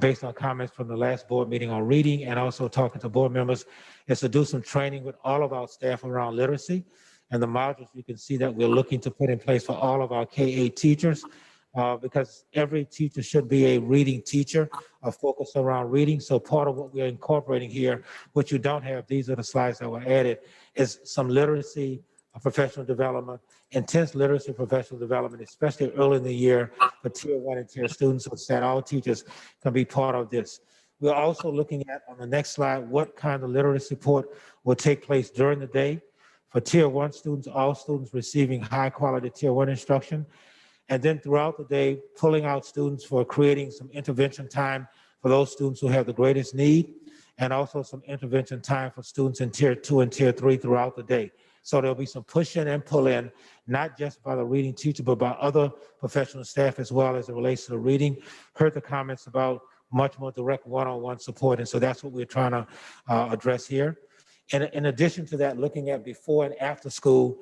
based on comments from the last board meeting on reading and also talking to board members, is to do some training with all of our staff around literacy. And the modules you can see that we're looking to put in place for all of our K-8 teachers, because every teacher should be a reading teacher, a focus around reading. So part of what we're incorporating here, which you don't have, these are the slides that were added, is some literacy, professional development, intense literacy professional development, especially early in the year for tier 1 and tier students, so that all teachers can be part of this. We're also looking at, on the next slide, what kind of literacy support will take place during the day. For tier 1 students, all students receiving high quality tier 1 instruction. And then throughout the day, pulling out students for creating some intervention time for those students who have the greatest need, and also some intervention time for students in tier 2 and tier 3 throughout the day. So there'll be some push in and pull in, not just by the reading teacher, but by other professional staff as well as it relates to the reading. Heard the comments about much more direct one-on-one support. And so that's what we're trying to address here. And in addition to that, looking at before and after school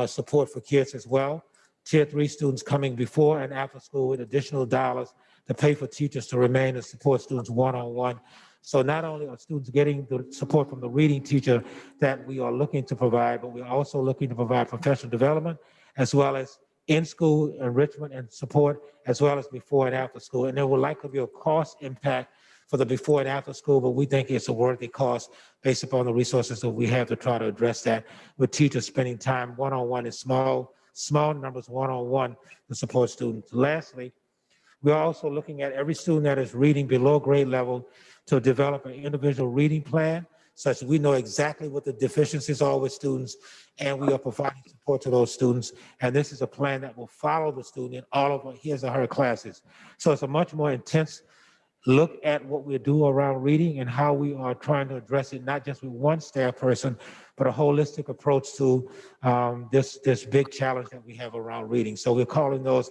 support for kids as well. Tier 3 students coming before and after school with additional dollars to pay for teachers to remain and support students one-on-one. So not only are students getting the support from the reading teacher that we are looking to provide, but we're also looking to provide professional development as well as in-school enrichment and support, as well as before and after school. And there will likely be a cost impact for the before and after school, but we think it's a worthy cost based upon the resources that we have to try to address that, with teachers spending time one-on-one in small numbers one-on-one to support students. Lastly, we're also looking at every student that is reading below grade level to develop an individual reading plan, such that we know exactly what the deficiencies are with students, and we are providing support to those students. And this is a plan that will follow the student in all of his or her classes. So it's a much more intense look at what we do around reading and how we are trying to address it, not just with one staff person, but a holistic approach to this big challenge that we have around reading. So we're calling those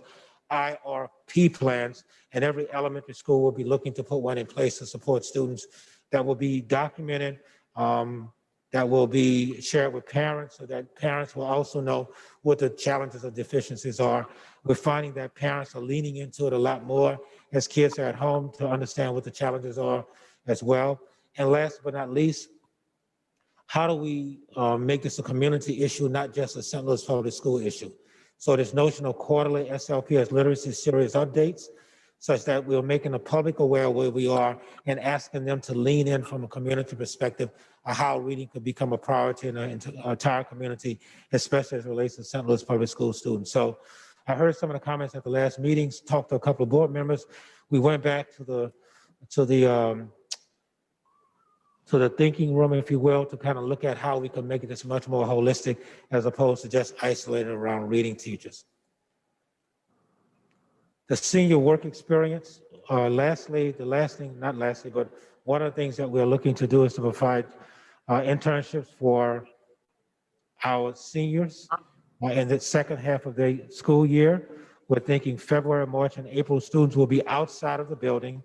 IRP plans, and every elementary school will be looking to put one in place to support students. That will be documented, that will be shared with parents so that parents will also know what the challenges or deficiencies are. We're finding that parents are leaning into it a lot more as kids are at home to understand what the challenges are as well. And last but not least, how do we make this a community issue, not just a St. Louis Public School issue? So this notion of quarterly SLPS literacy series updates, such that we're making the public aware of where we are and asking them to lean in from a community perspective of how reading could become a priority in the entire community, especially as it relates to St. Louis Public School students. So I heard some of the comments at the last meetings, talked to a couple of board members. We went back to the thinking room, if you will, to kind of look at how we can make this much more holistic as opposed to just isolated around reading teachers. The senior work experience, lastly, but one of the things that we're looking to do is to provide internships for our seniors in the second half of the school year. We're thinking February, March, and April students will be outside of the building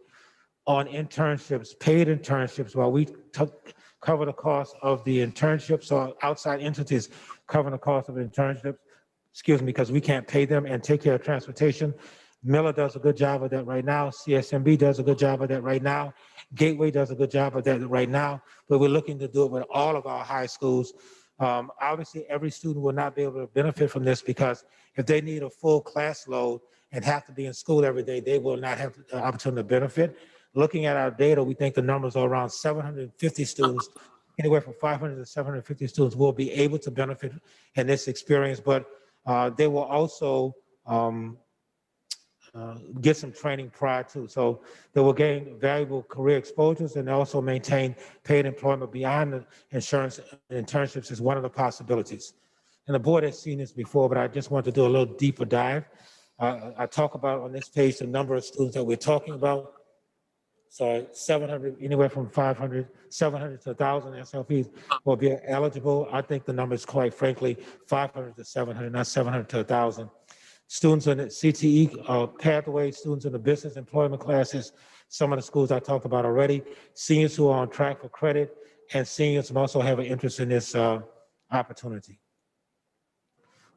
on internships, paid internships, while we cover the cost of the internships, or outside entities cover the cost of internships, because we can't pay them, and take care of transportation. Miller does a good job of that right now. CSMB does a good job of that right now. Gateway does a good job of that right now, but we're looking to do it with all of our high schools. Obviously, every student will not be able to benefit from this, because if they need a full class load and have to be in school every day, they will not have the opportunity to benefit. Looking at our data, we think the numbers are around 750 students, anywhere from 500 to 750 students will be able to benefit in this experience, but they will also get some training prior to. So they will gain valuable career exposures and also maintain paid employment beyond the insurance. Internships is one of the possibilities. And the board has seen this before, but I just want to do a little deeper dive. I talk about on this page the number of students that we're talking about. So 700, anywhere from 500, 700 to 1,000 SLPs will be eligible. I think the number is, quite frankly, 500 to 700, not 700 to 1,000. Students in the CTE pathway, students in the business employment classes, some of the schools I talked about already, seniors who are on track for credit, and seniors who also have an interest in this opportunity.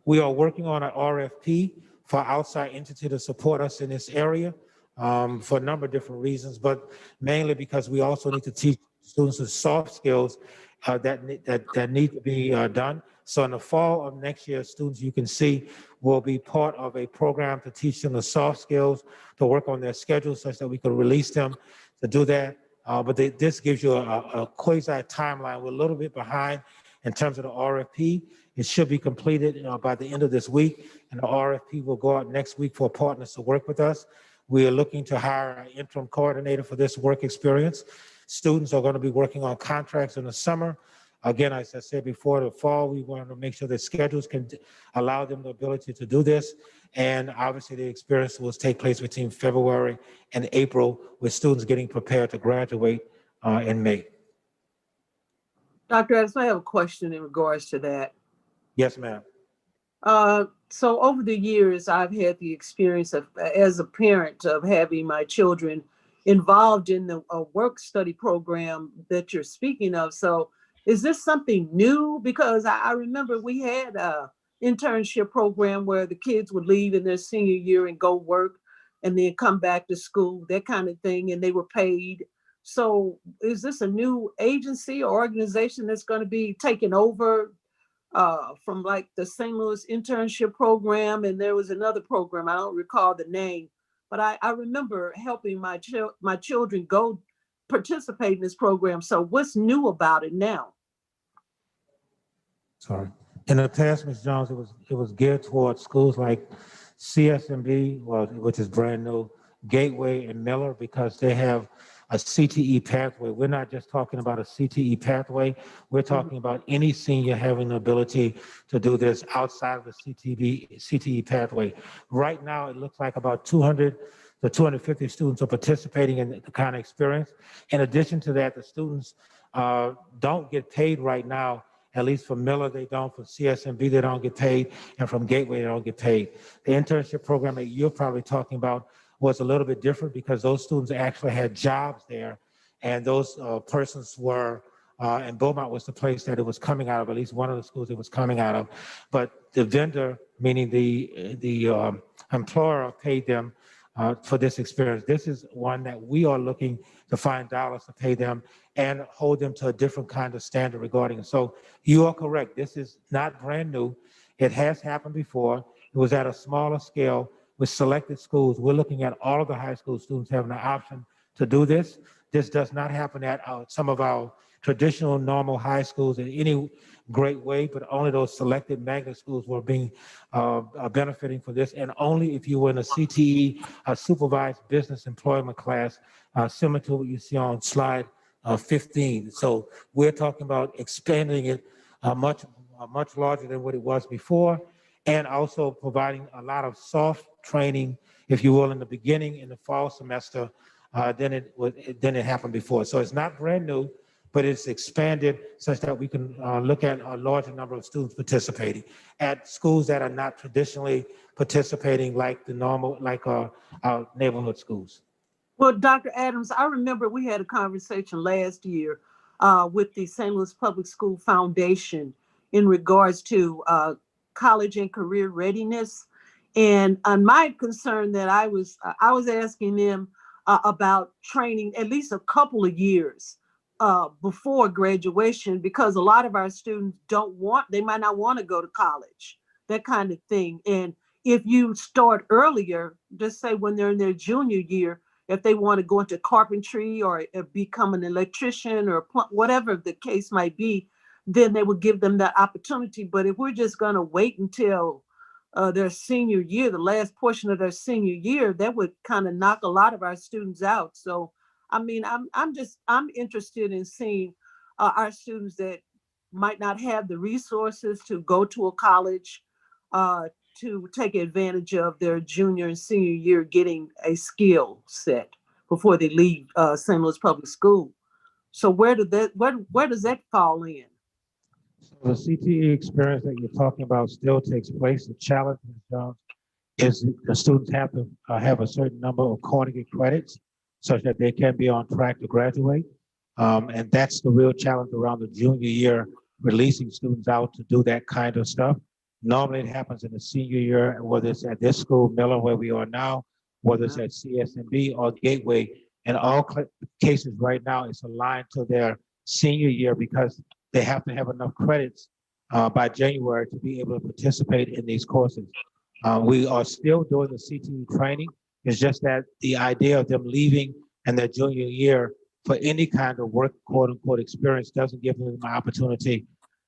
We are working on an RFP for outside entity to support us in this area for a number of different reasons, but mainly because we also need to teach students the soft skills that need to be done. So in the fall of next year, students, you can see, will be part of a program to teach them the soft skills, to work on their schedules such that we can release them to do that. But this gives you a quasi timeline. We're a little bit behind in terms of the RFP. It should be completed by the end of this week, and the RFP will go out next week for partners to work with us. We are looking to hire an interim coordinator for this work experience. Students are going to be working on contracts in the summer. Again, as I said before, the fall, we want to make sure that schedules can allow them the ability to do this. And obviously the experience will take place between February and April, with students getting prepared to graduate in May. Dr. Addison, I have a question in regards to that. Yes, ma'am. So over the years, I've had the experience of, as a parent, of having my children involved in the work study program that you're speaking of. So is this something new? Because I remember we had a internship program where the kids would leave in their senior year and go work and then come back to school, that kind of thing, and they were paid. So is this a new agency or organization that's going to be taking over from like the St. Louis internship program? And there was another program, I don't recall the name, but I remember helping my children go participate in this program. So what's new about it now? Sorry. In the past, Ms. Jones, it was geared towards schools like CSMB, well, which is brand new, Gateway and Miller, because they have a CTE pathway. We're not just talking about a CTE pathway. We're talking about any senior having the ability to do this outside of the CTE pathway. Right now, it looks like about 200 to 250 students are participating in the kind of experience. In addition to that, the students don't get paid right now. At least for Miller, they don't. For CSMB, they don't get paid. And from Gateway, they don't get paid. The internship program that you're probably talking about was a little bit different because those students actually had jobs there. And those persons were, and Beaumont was the place that it was coming out of, at least one of the schools it was coming out of. But the vendor, meaning the employer, paid them for this experience. This is one that we are looking to find dollars to pay them and hold them to a different kind of standard regarding it. So you are correct. This is not brand new. It has happened before. It was at a smaller scale with selected schools. We're looking at all of the high school students having the option to do this. This does not happen at some of our traditional normal high schools in any great way, but only those selected magnet schools were being benefiting from this, and only if you were in a CTE, a supervised business employment class, similar to what you see on slide 15. So we're talking about expanding it much larger than what it was before, and also providing a lot of soft training, if you will, in the beginning, in the fall semester, than it happened before. So it's not brand new, but it's expanded such that we can look at a larger number of students participating at schools that are not traditionally participating like the normal, like our neighborhood schools. Well, Dr. Adams, I remember we had a conversation last year with the St. Louis Public School Foundation in regards to college and career readiness. And on my concern that I was asking them about training at least a couple of years before graduation, because a lot of our students they might not want to go to college, that kind of thing. And if you start earlier, just say when they're in their junior year, if they want to go into carpentry or become an electrician or whatever the case might be, then they would give them that opportunity. But if we're just going to wait until their senior year, the last portion of their senior year, that would kind of knock a lot of our students out. So, I mean, I'm interested in seeing our students that might not have the resources to go to a college to take advantage of their junior and senior year, getting a skill set before they leave St. Louis Public School. So where does that fall in? So the CTE experience that you're talking about still takes place. The challenge, Ms. Jones, is the students have to have a certain number of Carnegie credits such that they can be on track to graduate. And that's the real challenge around the junior year, releasing students out to do that kind of stuff. Normally it happens in the senior year, whether it's at this school, Miller, where we are now, whether it's at CSMB or Gateway. In all cases right now, it's aligned to their senior year because they have to have enough credits by January to be able to participate in these courses. We are still doing the CTE training. It's just that the idea of them leaving in their junior year for any kind of work, quote unquote, experience doesn't give them an opportunity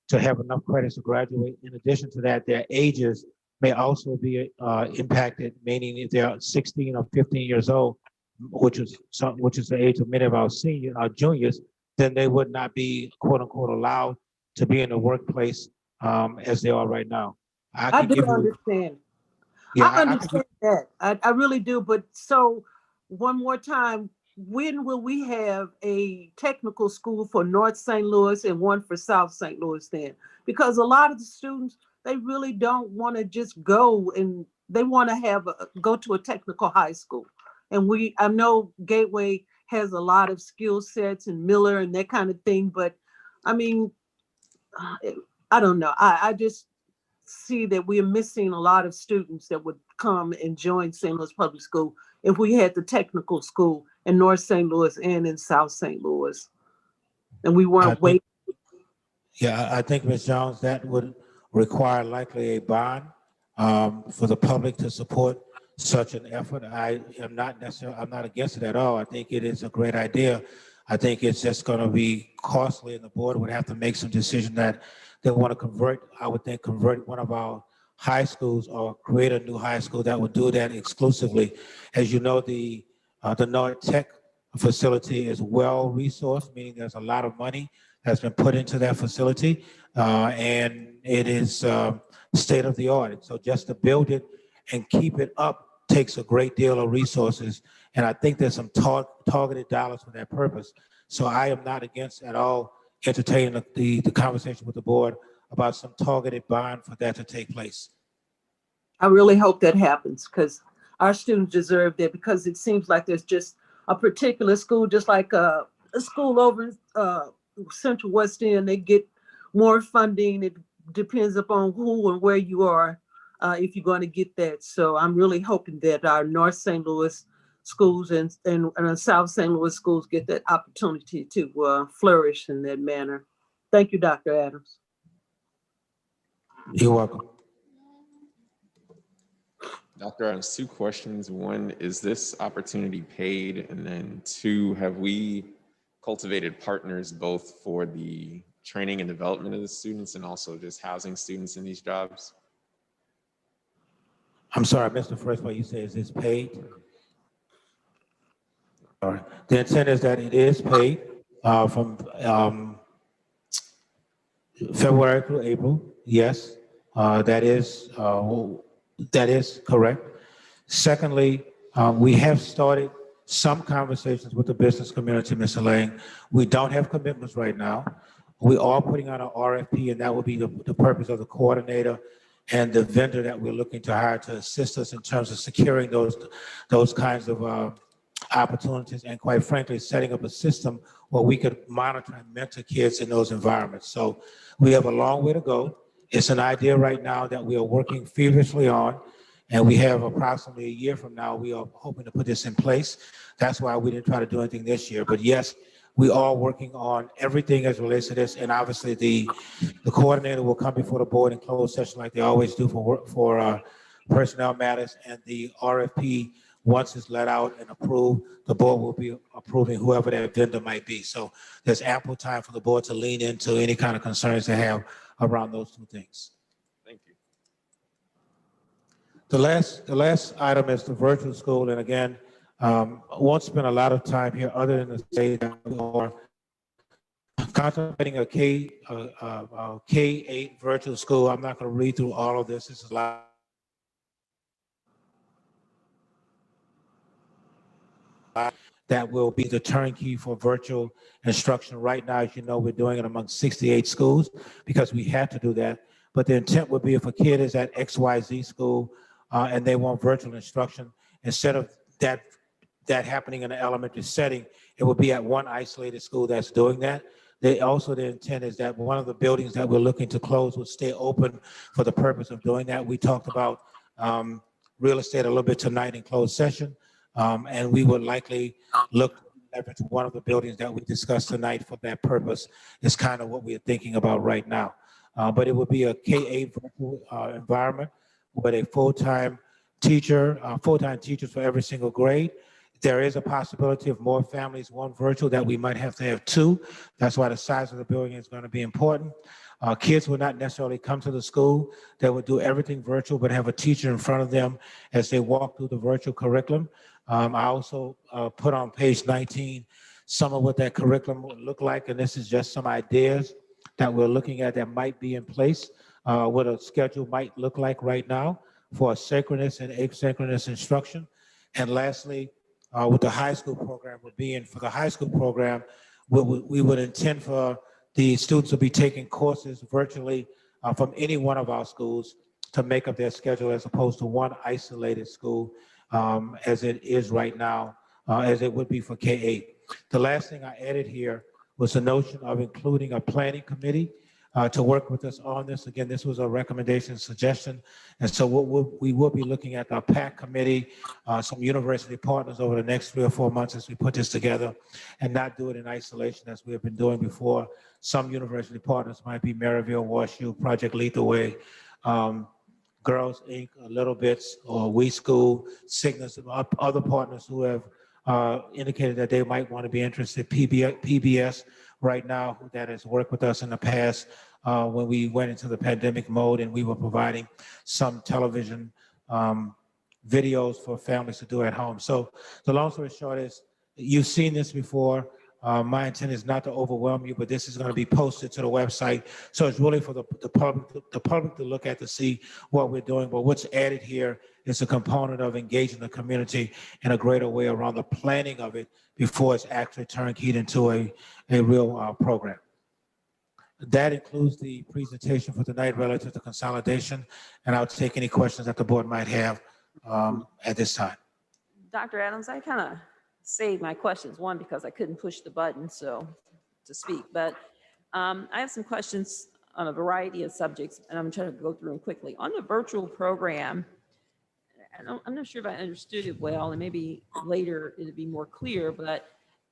to have enough credits to graduate. In addition to that, their ages may also be impacted, meaning if they're 16 or 15 years old, which is the age of many of our juniors, then they would not be, quote unquote, allowed to be in the workplace as they are right now. I do understand. Yeah, I understand that. I really do. But so one more time, when will we have a technical school for North St. Louis and one for South St. Louis then? Because a lot of the students they really don't want to just go, and they want to go to a technical high school. And I know Gateway has a lot of skill sets and Miller and that kind of thing, but I mean, I don't know. I just see that we're missing a lot of students that would come and join St. Louis Public School if we had the technical school in North St. Louis and in South St. Louis. And we weren't waiting. Yeah, I think, Ms. Jones, that would require likely a bond for the public to support such an effort. I'm not against it at all. I think it is a great idea. I think it's just going to be costly, and the board would have to make some decision that they want to convert, I would think, convert one of our high schools or create a new high school that would do that exclusively. As you know, the North Tech facility is well resourced, meaning there's a lot of money that's been put into that facility, and it is state of the art. So just to build it and keep it up takes a great deal of resources, and I think there's some targeted dollars for that purpose. So I am not against at all entertaining the conversation with the board about some targeted bond for that to take place. I really hope that happens, because our students deserve that, because it seems like there's just a particular school, just like a school over in Central West End, they get more funding. It depends upon who and where you are, if you're going to get that. So I'm really hoping that our North St. Louis schools and South St. Louis schools get that opportunity to flourish in that manner. Thank you, Dr. Adams. You're welcome. Dr. Adams, 2 questions. One, is this opportunity paid? And then 2, have we cultivated partners both for the training and development of the students and also just housing students in these jobs? I'm sorry, I missed the first part. You said, is this paid? All right. The intent is that it is paid from February through April. Yes, that is correct. Secondly, we have started some conversations with the business community, Ms. Elaine. We don't have commitments right now. We are putting out an RFP, and that will be the purpose of the coordinator and the vendor that we're looking to hire to assist us in terms of securing those kinds of opportunities, and quite frankly, setting up a system where we could monitor and mentor kids in those environments. So we have a long way to go. It's an idea right now that we are working feverishly on, and we have approximately a year from now, we are hoping to put this in place. That's why we didn't try to do anything this year. But yes, we are working on everything as relates to this, and obviously the coordinator will come before the board in closed session like they always do for personnel matters, and the RFP, once it's let out and approved, the board will be approving whoever that vendor might be. So there's ample time for the board to lean into any kind of concerns they have around those 2 things. Thank you. The last item is the virtual school, and again, I won't spend a lot of time here other than to say that we are contemplating a K-8 virtual school. I'm not going to read through all of this. This is a lot. That will be the turnkey for virtual instruction. Right now, as you know, we're doing it among 68 schools because we had to do that. But the intent would be if a kid is at XYZ school and they want virtual instruction, instead of that happening in an elementary setting, it would be at one isolated school that's doing that. The intent is that one of the buildings that we're looking to close will stay open for the purpose of doing that. We talked about real estate a little bit tonight in closed session. And we would likely look to one of the buildings that we discussed tonight for that purpose. Is kind of what we're thinking about right now. But it would be a K-8 virtual environment with a full-time teachers for every single grade. There is a possibility of more families, one virtual, that we might have to have 2. That's why the size of the building is going to be important. Kids will not necessarily come to the school. They will do everything virtual, but have a teacher in front of them as they walk through the virtual curriculum. I also put on page 19 some of what that curriculum would look like, and this is just some ideas that we're looking at that might be in place, what a schedule might look like right now for synchronous and asynchronous instruction. And lastly, what the high school program would be. And for the high school program, we would intend for the students to be taking courses virtually from any one of our schools to make up their schedule as opposed to one isolated school as it is right now, as it would be for K-8. The last thing I added here was the notion of including a planning committee to work with us on this. Again, this was a recommendation, suggestion. And so we will be looking at our PAC committee, some university partners over the next 3 or 4 months as we put this together and not do it in isolation as we have been doing before. Some university partners might be Maryville, WashU, Project Lead the Way, Girls Inc., a little bits, or We School, Cygnus, and other partners who have indicated that they might want to be interested. PBS right now, that has worked with us in the past when we went into the pandemic mode and we were providing some television videos for families to do at home. So the long story short is you've seen this before. My intent is not to overwhelm you, but this is going to be posted to the website. So it's really for the public to look at to see what we're doing. But what's added here is a component of engaging the community in a greater way around the planning of it before it's actually turnkeyed into a real program. That includes the presentation for tonight relative to consolidation, and I'll take any questions that the board might have at this time. Dr. Adams, I kind of saved my questions. One, because I couldn't push the button to speak, but I have some questions on a variety of subjects, and I'm trying to go through them quickly. On the virtual program, I'm not sure if I understood it well, and maybe later it'll be more clear, but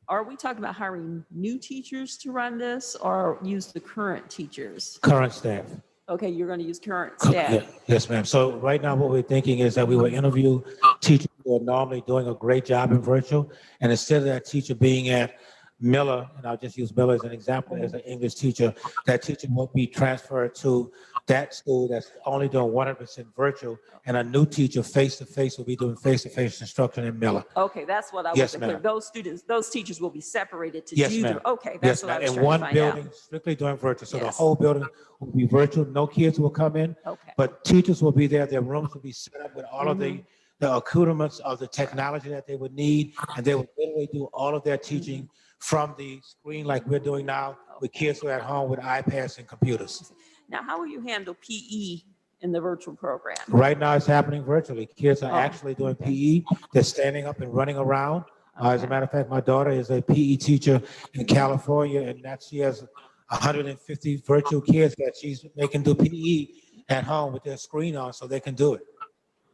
are we talking about hiring new teachers to run this or use the current teachers? Current staff. Okay, you're going to use current staff. Yeah, yes, ma'am. So right now what we're thinking is that we will interview teachers who are normally doing a great job in virtual, and instead of that teacher being at Miller, and I'll just use Miller as an example, as an English teacher, that teacher will be transferred to that school that's only doing 100% virtual, and a new teacher face-to-face will be doing face-to-face instruction in Miller. Okay, that's what I Yes, wasn't clear. ma'am. Those students, those teachers will be separated to Yes, do ma'am. their, okay, Yes, that's what I ma'am. was In trying to one find out. building, strictly doing virtual. So the Yes. whole building will be virtual. No kids will come in, Okay, but teachers will be there. Their rooms will be set up with all of Mm-hmm. the accoutrements of the technology that they would need, and they would literally do all of their teaching from the screen like we're doing now with kids who are at home with iPads and computers. now how will you handle PE in the virtual program? Right now, it's happening virtually. Kids are Oh, actually doing PE. They're standing up and running around. As a matter of fact, my daughter is a PE teacher in California, and that she has 150 virtual kids that she's making do PE at home with their screen on so they can do it.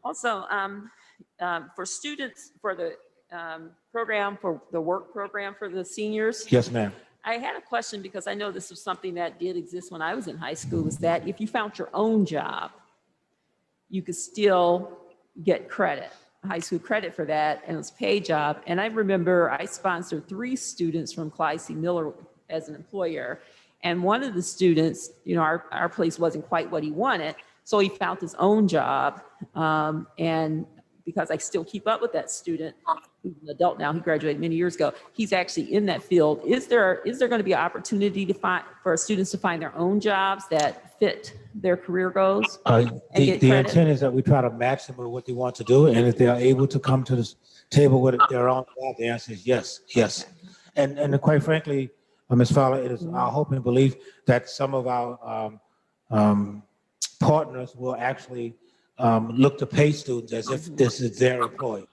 Also, for students, for the program, for the work program for the seniors, Yes, ma'am. I had a question because I know this was something that did exist when I was in high school, is that if you found your own job, you could still get credit, high school credit for that, and it was a paid job. And I remember I sponsored 3 students from Clyde C. Miller as an employer. And one of the students, you know, our place wasn't quite what he wanted, so he found his own job. And because I still keep up with that student, who's an adult now, he graduated many years ago, he's actually in that field. Is there going to be an opportunity for students to find their own jobs that fit their career goals? The get credit? intent is that we try to match them with what they want to do, and if they are able to come to the table with their own job, the answer is yes, yes. And quite frankly, Ms. Fowler, it is our hope and belief that some of our partners will actually look to pay students as if this is their employee.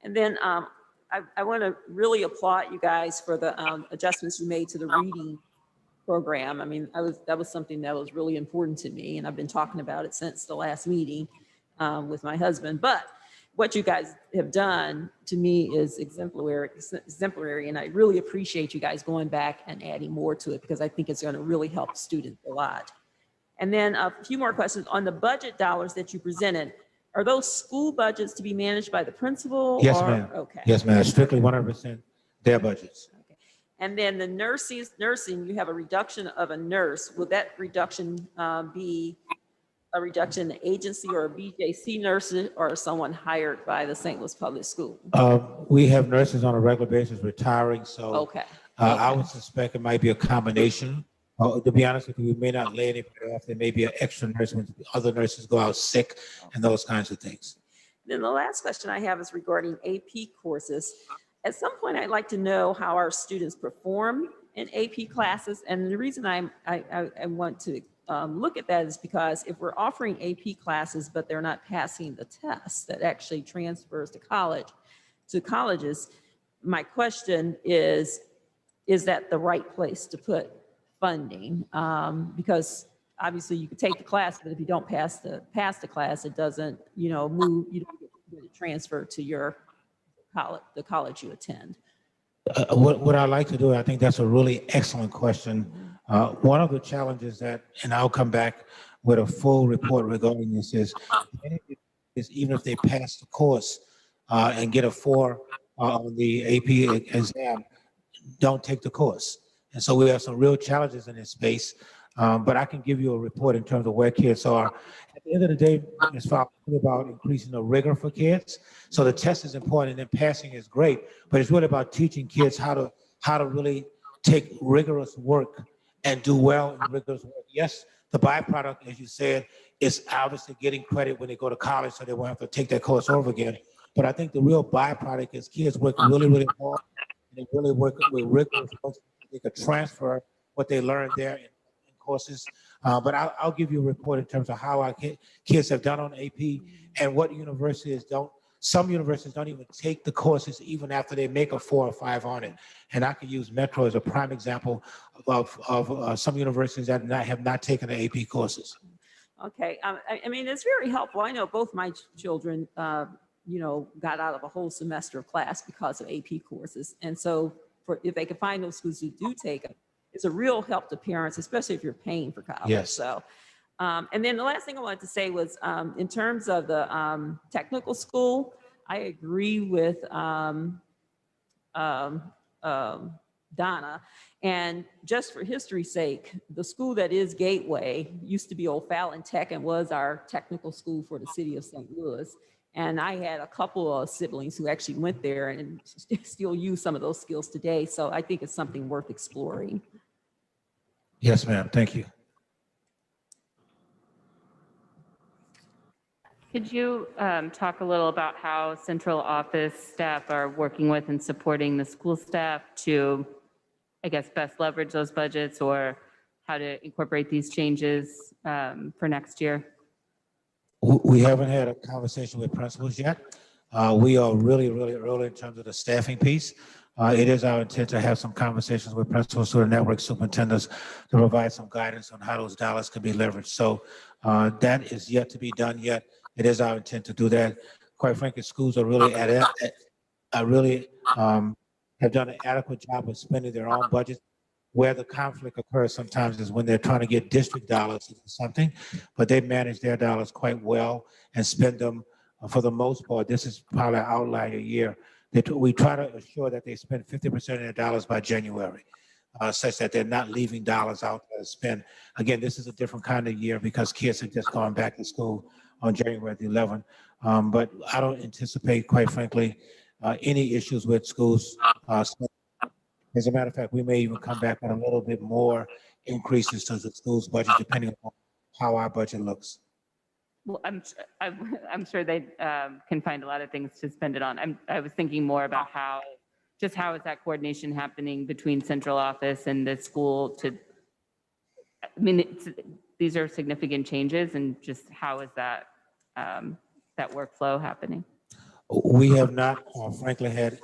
And then I want to really applaud you guys for the adjustments you made to the reading program. I mean, that was something that was really important to me, and I've been talking about it since the last meeting with my husband. But what you guys have done to me is exemplary, and I really appreciate you guys going back and adding more to it because I think it's going to really help students a lot. And then a few more questions on the budget dollars that you presented. Are those school budgets to be managed by the principal? Yes, or- ma'am. Okay. Yes, ma'am, strictly 100% their budgets. Okay. And then the nursing, you have a reduction of a nurse. Will that reduction be a reduction in agency or a BJC nurses or someone hired by the St. Louis Public School? We have nurses on a regular basis retiring, so Okay. I would suspect it might be a combination. To be honest with you, we may not lay anybody off. There may be an extra nurse when other nurses go out sick and those kinds of things. Then the last question I have is regarding AP courses. At some point, I'd like to know how our students perform in AP classes. And the reason I want to look at that is because if we're offering AP classes, but they're not passing the test that actually transfers to colleges, my question is that the right place to put funding? Because obviously you could take the class, but if you don't pass the class, it doesn't, move, you don't get it transferred to your college, the college you attend. What I like to do, I think that's a really excellent question. One of the challenges that, and I'll come back with a full report regarding this, is even if they pass the course and get a 4 on the AP exam, don't take the course. And so we have some real challenges in this space. But I can give you a report in terms of where kids are. At the end of the day, Ms. Fowler, it's about increasing the rigor for kids. So the test is important and then passing is great, but it's really about teaching kids how to really take rigorous work and do well in rigorous work. Yes, the byproduct, as you said, is obviously getting credit when they go to college, so they won't have to take that course over again. But I think the real byproduct is kids work really, really hard, and they really work with rigorous work. They could transfer what they learned there in courses. But I'll give you a report in terms of how our kids have done on AP and what universities don't. Some universities don't even take the courses even after they make a 4 or 5 on it. And I could use Metro as a prime example of some universities that have not taken the AP courses. Okay, I mean, it's very helpful. I know both my children, got out of a whole semester of class because of AP courses. And so if they can find those schools who do take them, it's a real help to parents, especially if you're paying for college. Yes. So, and then the last thing I wanted to say was in terms of the technical school, I agree with Donna. And just for history's sake, the school that is Gateway used to be O'Fallon Tech and was our technical school for the city of St. Louis. And I had a couple of siblings who actually went there and still use some of those skills today. So I think it's something worth exploring. Yes, ma'am. Thank you. Could you talk a little about how central office staff are working with and supporting the school staff to, I guess, best leverage those budgets, or how to incorporate these changes for next year? We haven't had a conversation with principals yet. We are really, really early in terms of the staffing piece. It is our intent to have some conversations with principals through the network superintendents to provide some guidance on how those dollars can be leveraged. So that is yet to be done yet. It is our intent to do that. Quite frankly, schools are really have done an adequate job of spending their own budget. Where the conflict occurs sometimes is when they're trying to get district dollars to do something, but they manage their dollars quite well and spend them for the most part. This is probably an outlier year. We try to assure that they spend 50% of their dollars by January, such that they're not leaving dollars out there to spend. Again, this is a different kind of year because kids have just gone back to school on January the 11th. But I don't anticipate, quite frankly, any issues with schools. As a matter of fact, we may even come back with a little bit more increases to the school's budget, depending on how our budget looks. Well, I'm sure they can find a lot of things to spend it on. I was thinking more about how is that coordination happening between central office and the school I mean, these are significant changes, and just how is that workflow happening? We have not, frankly, had,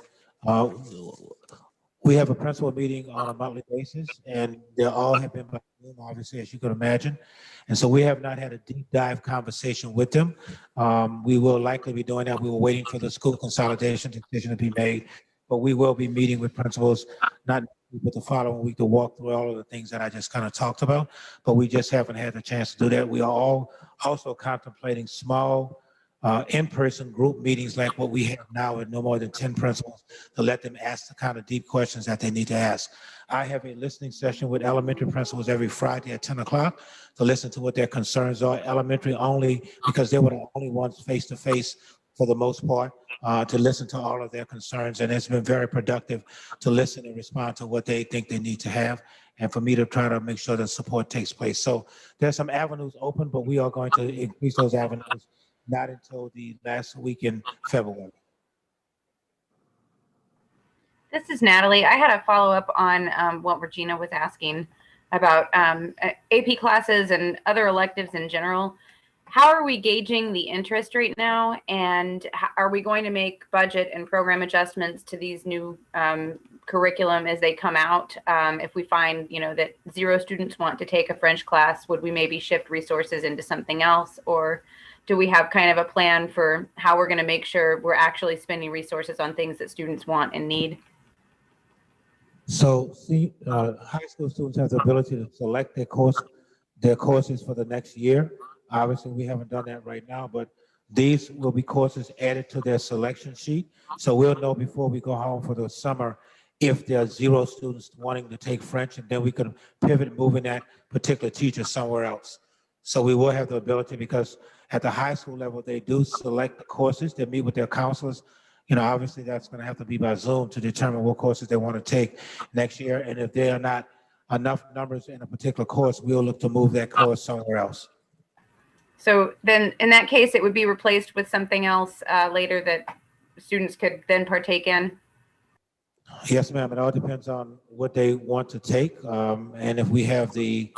we have a principal meeting on a monthly basis, and they all have been by Zoom, obviously, as you could imagine. And so we have not had a deep dive conversation with them. We will likely be doing that. We were waiting for the school consolidation decision to be made, but we will be meeting with principals, not but the following week, to walk through all of the things that I just kind of talked about, but we just haven't had the chance to do that. We are all also contemplating small in-person group meetings like what we have now with no more than 10 principals to let them ask the kind of deep questions that they need to ask. I have a listening session with elementary principals every Friday at 10 o'clock to listen to what their concerns are, elementary only, because they were the only ones face-to-face for the most part, to listen to all of their concerns. And it's been very productive to listen and respond to what they think they need to have, and for me to try to make sure that support takes place. So there's some avenues open, but we are going to increase those avenues not until the last week in February. This is Natalie. I had a follow-up on what Regina was asking. about AP classes and other electives in general. How are we gauging the interest right now? And are we going to make budget and program adjustments to these new curriculum as they come out? If we find, that 0 students want to take a French class, would we maybe shift resources into something else? Or do we have kind of a plan for how we're going to make sure we're actually spending resources on things that students want and need? So, high school students have the ability to select their courses for the next year. Obviously, we haven't done that right now, but these will be courses added to their selection sheet. So we'll know before we go home for the summer if there are 0 students wanting to take French, and then we can pivot moving that particular teacher somewhere else. So we will have the ability, because at the high school level, they do select the courses. They meet with their counselors. Obviously that's going to have to be by Zoom to determine what courses they want to take next year. And if there are not enough numbers in a particular course, we'll look to move that course somewhere else. So then in that case, it would be replaced with something else later that students could then partake in? Yes, ma'am. It all depends on what they want to take. And if we have the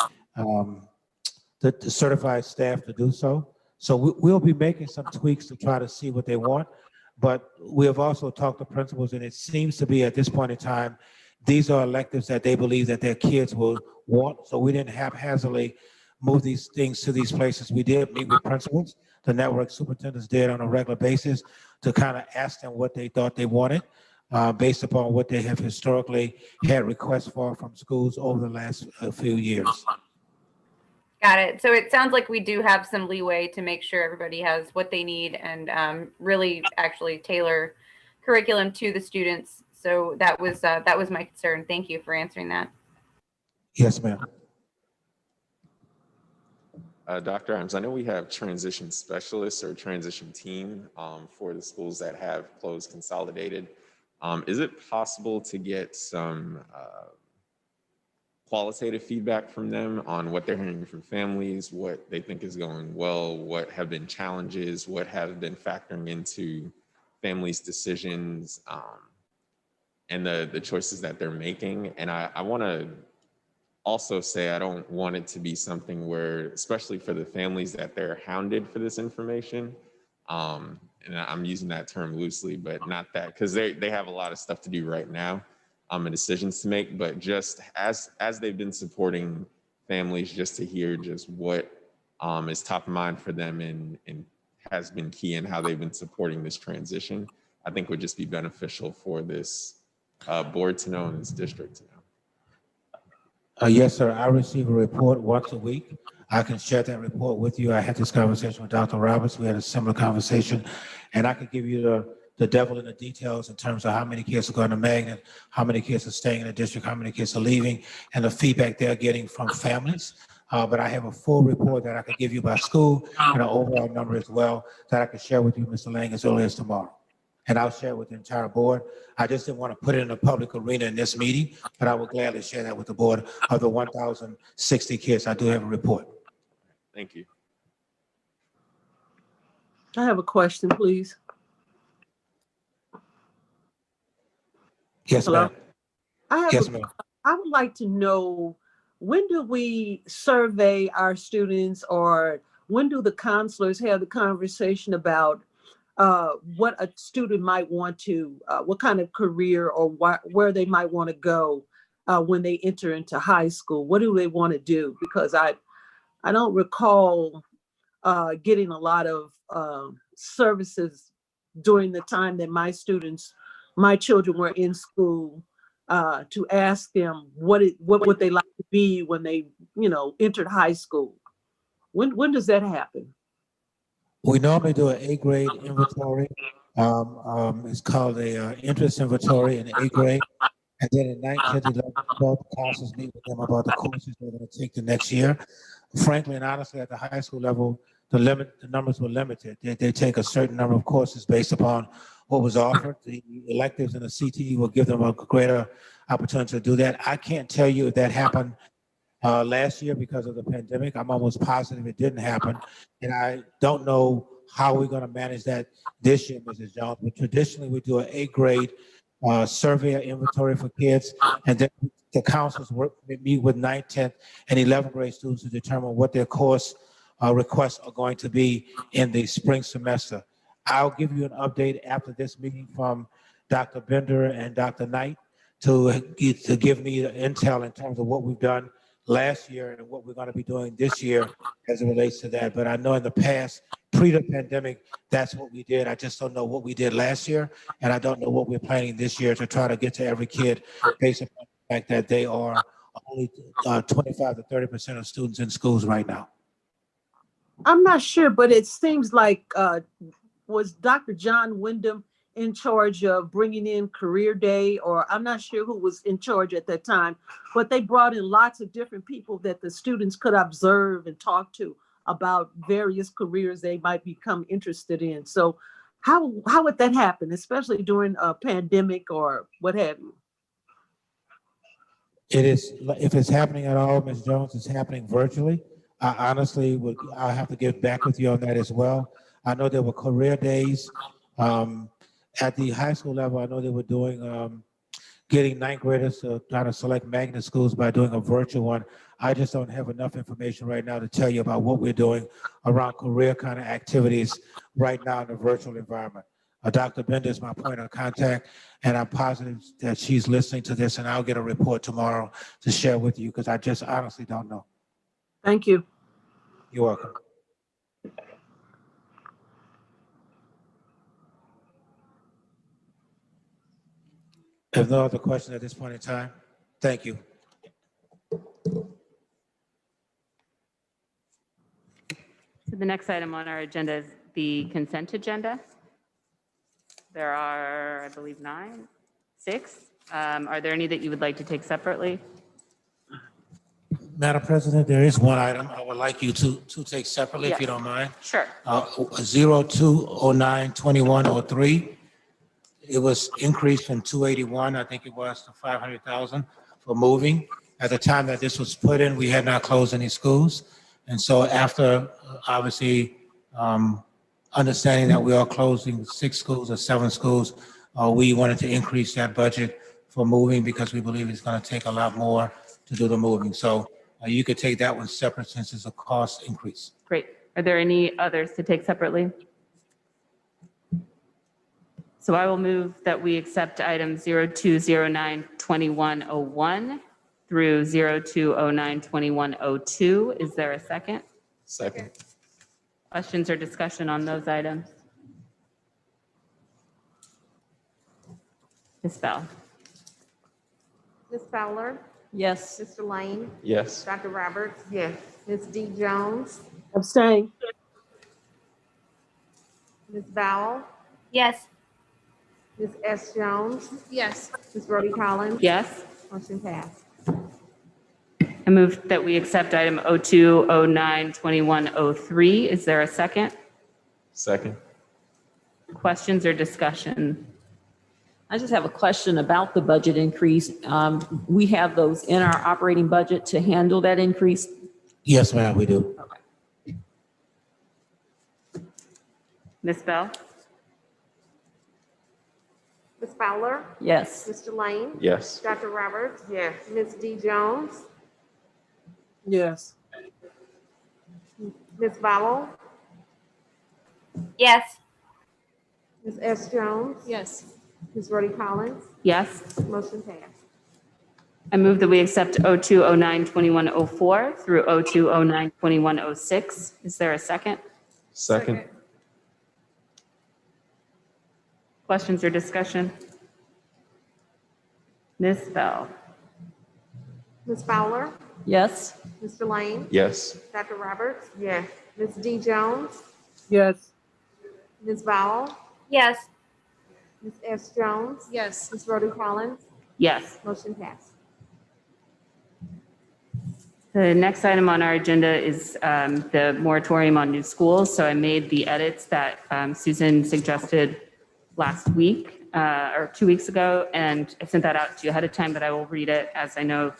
certified staff to do so. So we'll be making some tweaks to try to see what they want. But we have also talked to principals, and it seems to be at this point in time, these are electives that they believe that their kids will want. So we didn't haphazardly move these things to these places. We did meet with principals. The network superintendents did on a regular basis to kind of ask them what they thought they wanted based upon what they have historically had requests for from schools over the last few years. Got it. So it sounds like we do have some leeway to make sure everybody has what they need and really actually tailor curriculum to the students. So that was my concern. Thank you for answering that. Yes, ma'am. Dr. Adams, I know we have transition specialists or transition team for the schools that have closed consolidated. Is it possible to get some qualitative feedback from them on what they're hearing from families, what they think is going well, what have been challenges, what have been factoring into families' decisions, and the choices that they're making? And I want to also say I don't want it to be something where, especially for the families, that they're hounded for this information. And I'm using that term loosely, but not that, because they have a lot of stuff to do right now. And decisions to make, but just as they've been supporting families, just to hear just what is top of mind for them and has been key in how they've been supporting this transition, I think would just be beneficial for this board to know and this district to know. Yes, sir. I receive a report once a week. I can share that report with you. I had this conversation with Dr. Roberts. We had a similar conversation, and I could give you the devil in the details in terms of how many kids are going to Magnet, how many kids are staying in the district, how many kids are leaving, and the feedback they're getting from families. But I have a full report that I could give you by school and an overall number as well that I could share with you, Mr. Lang, as early as tomorrow. And I'll share it with the entire board. I just didn't want to put it in a public arena in this meeting, but I will gladly share that with the board of the 1,060 kids. I do have a report. Thank you. I have a question, please. Yes, Hello? ma'am. Yes, ma'am. I would like to know, when do we survey our students, or when do the counselors have the conversation about what a student might want to, what kind of career or where they might want to go when they enter into high school? What do they want to do? Because I don't recall getting a lot of services during the time that my children were in school to ask them what would they like to be when they, entered high school. When does that happen? We normally do an A grade inventory. It's called a interest inventory in A grade. And then in 9th, 10th, 11th, 12th, the counselors meet with them about the courses they're going to take the next year. Frankly and honestly, at the high school level, the numbers were limited. They take a certain number of courses based upon what was offered. The electives and the CTE will give them a greater opportunity to do that. I can't tell you if that happened last year because of the pandemic. I'm almost positive it didn't happen. And I don't know how we're going to manage that this year, Mrs. Jones. But traditionally, we do an A grade survey or inventory for kids, and then we The councils meet with 9th, 10th, and 11th grade students to determine what their course requests are going to be in the spring semester. I'll give you an update after this meeting from Dr. Bender and Dr. Knight to give me the intel in terms of what we've done last year and what we're going to be doing this year as it relates to that. But I know in the past, pre the pandemic, that's what we did. I just don't know what we did last year, and I don't know what we're planning this year to try to get to every kid based upon the fact that they are only 25 to 30% of students in schools right now. I'm not sure, but it seems like, was Dr. John Wyndham in charge of bringing in Career Day, or I'm not sure who was in charge at that time, but they brought in lots of different people that the students could observe and talk to about various careers they might become interested in. So how would that happen, especially during a pandemic or what have you? It is, if it's happening at all, Ms. Jones, it's happening virtually. I honestly I'll have to get back with you on that as well. I know there were career days. At the high school level, I know they were doing, getting 9th graders to try to select magnet schools by doing a virtual one. I just don't have enough information right now to tell you about what we're doing around career kind of activities right now in the virtual environment. Dr. Bender is my point of contact, and I'm positive that she's listening to this, and I'll get a report tomorrow to share with you because I just honestly don't know. Thank you. You're welcome. If no other questions at this point in time, thank you. So the next item on our agenda is the consent agenda. There are, I believe, 6. Are there any that you would like to take separately? Madam President, there is one item I would like you to take separately, if you don't mind. Sure. 0209-2103. It was increased from 281, I think it was, to 500,000 for moving. At the time that this was put in, we had not closed any schools. And so after, obviously, understanding that we are closing 6 schools or 7 schools, we wanted to increase that budget for moving because we believe it's going to take a lot more to do the moving. So you could take that one separate since it's a cost increase. Great. Are there any others to take separately? So I will move that we accept items 0209-2101 through 0209-2102. Is there a second? Second. Questions or discussion on those items? Ms. Bell? Ms. Fowler, Yes. Mr. Lane, Yes. Dr. Roberts. Yes. Ms. D. Jones, Abstain. Ms. Bowell, Yes. Ms. S. Jones, Yes. Ms. Brody Collins. Yes. Motion passed. I move that we accept item 0209-2103. Is there a second? Second. Questions or discussion? I just have a question about the budget increase. We have those in our operating budget to handle that increase. Yes, ma'am, we do. Ms. Bell? Ms. Fowler, Yes. Mr. Lane, Yes. Dr. Roberts. Yes. Ms. D. Jones, Yes. Ms. Bowell, Yes. Ms. S. Jones, Yes. Ms. Brody Collins. Yes. Motion passed. I move that we accept 0209-2104 through 0209-2106. Is there a second? Second. Questions or discussion? Ms. Bell? Ms. Fowler, Yes. Mr. Lane, Yes. Dr. Roberts. Yes. Ms. D. Jones, Yes. Ms. Bowell, Yes. Ms. S. Jones, Yes. Ms. Brody Collins. Yes. Motion passed. The next item on our agenda is the moratorium on new schools. So I made the edits that Susan suggested last week or 2 weeks ago, and I sent that out to you ahead of time, but I will read it as I know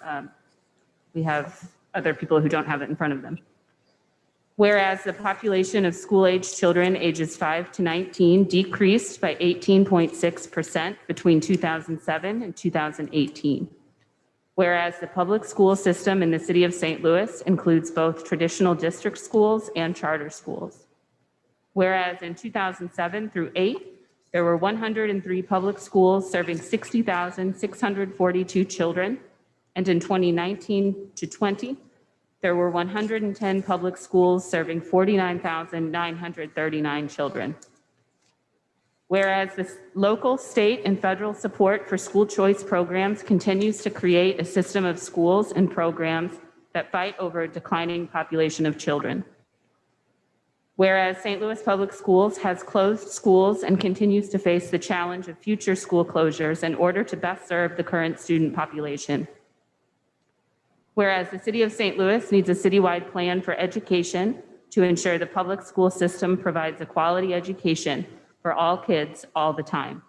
we have other people who don't have it in front of them. Whereas the population of school-age children ages 5 to 19 decreased by 18.6% between 2007 and 2018. Whereas the public school system in the city of St. Louis includes both traditional district schools and charter schools. Whereas in 2007 through 8, there were 103 public schools serving 60,642 children, and in 2019 to 20, there were 110 public schools serving 49,939 children. Whereas the local, state, and federal support for school choice programs continues to create a system of schools and programs that fight over a declining population of children. Whereas St. Louis Public Schools has closed schools and continues to face the challenge of future school closures in order to best serve the current student population. Whereas the city of St. Louis needs a citywide plan for education to ensure the public school system provides a quality education for all kids all the time.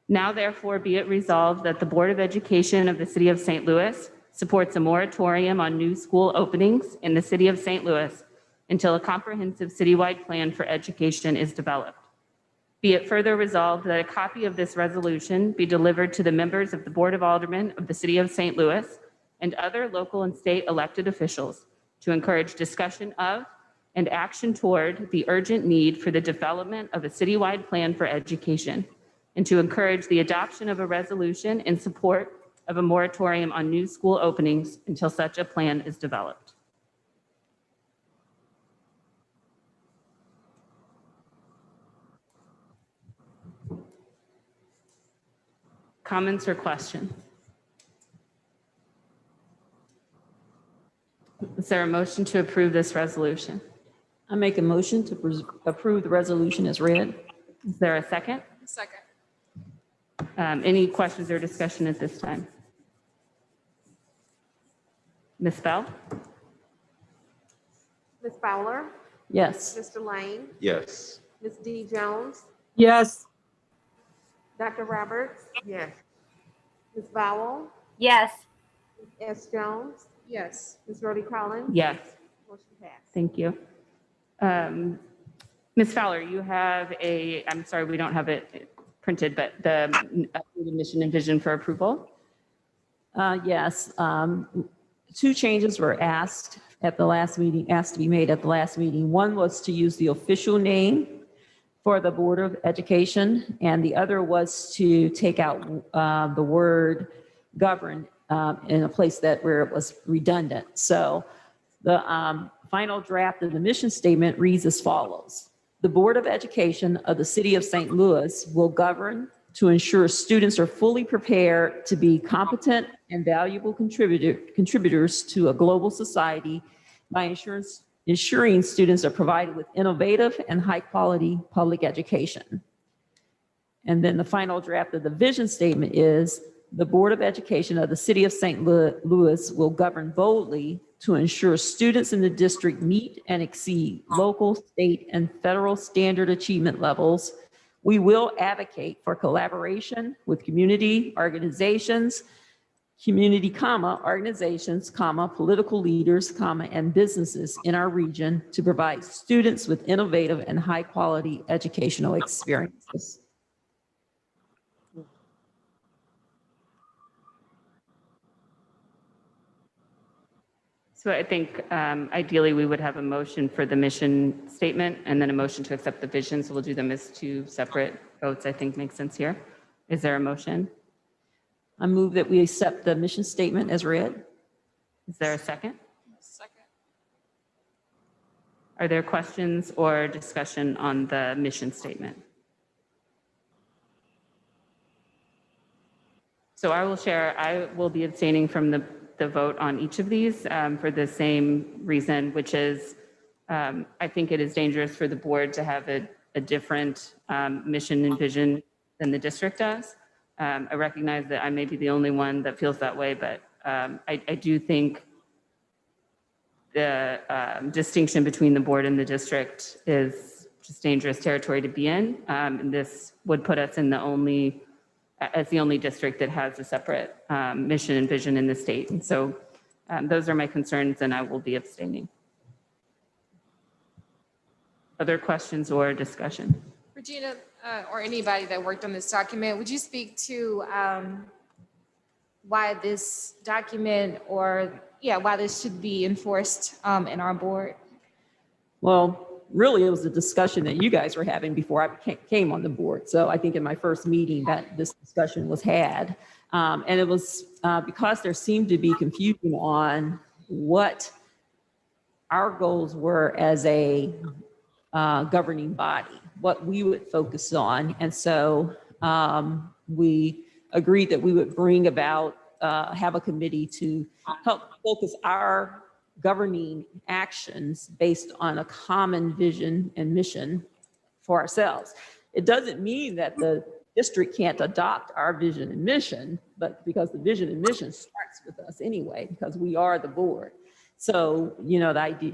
Now therefore be it resolved that the Board of Education of the city of St. Louis supports a moratorium on new school openings in the city of St. Louis until a comprehensive citywide plan for education is developed. Be it further resolved that a copy of this resolution be delivered to the members of the Board of Aldermen of the city of St. Louis and other local and state elected officials to encourage discussion of and action toward the urgent need for the development of a citywide plan for education, and to encourage the adoption of a resolution in support of a moratorium on new school openings until such a plan is developed. Comments or questions? Is there a motion to approve this resolution? I make a motion to approve the resolution as read. Is there a second? Second. Any questions or discussion at this time? Ms. Bell? Ms. Fowler, Yes. Mr. Lane, Yes. Ms. D. Jones, Yes. Dr. Roberts, Yes. Ms. Vowell, Yes. Ms. S. Jones, Yes. Ms. Rhodey Collins. Yes. Motion passed. Thank you. Ms. Fowler, you have I'm sorry, we don't have it printed, but the updated mission and vision for approval. Yes. Two changes were asked at the last meeting, asked to be made at the last meeting. One was to use the official name for the Board of Education, and the other was to take out the word govern in a place where it was redundant. So the final draft of the mission statement reads as follows. The Board of Education of the City of St. Louis will govern to ensure students are fully prepared to be competent and valuable contributors to a global society by ensuring students are provided with innovative and high-quality public education. And then the final draft of the vision statement is the Board of Education of the City of St. Louis will govern boldly to ensure students in the district meet and exceed local, state, and federal standard achievement levels. We will advocate for collaboration with community organizations, organizations, political leaders, and businesses in our region to provide students with innovative and high-quality educational experiences. So I think ideally we would have a motion for the mission statement and then a motion to accept the vision. So we'll do them as two separate votes, I think makes sense here. Is there a motion? I move that we accept the mission statement as read. Is there a second? Second. Are there questions or discussion on the mission statement? So I will share, I will be abstaining from the vote on each of these for the same reason, which is I think it is dangerous for the board to have a different mission and vision than the district does. I recognize that I may be the only one that feels that way, but I do think the distinction between the board and the district is just dangerous territory to be in. And this would put us in as the only district that has a separate mission and vision in the state. And so those are my concerns, and I will be abstaining. Other questions or discussion? Regina, or anybody that worked on this document, would you speak to why this document why this should be enforced in our board? Well, really, it was a discussion that you guys were having before I came on the board. So I think in my first meeting that this discussion was had. And it was because there seemed to be confusion on what our goals were as a governing body, what we would focus on. And so we agreed that we would bring about, have a committee to help focus our governing actions based on a common vision and mission for ourselves. It doesn't mean that the district can't adopt our vision and mission, but because the vision and mission starts with us anyway, because we are the board. So, you know, the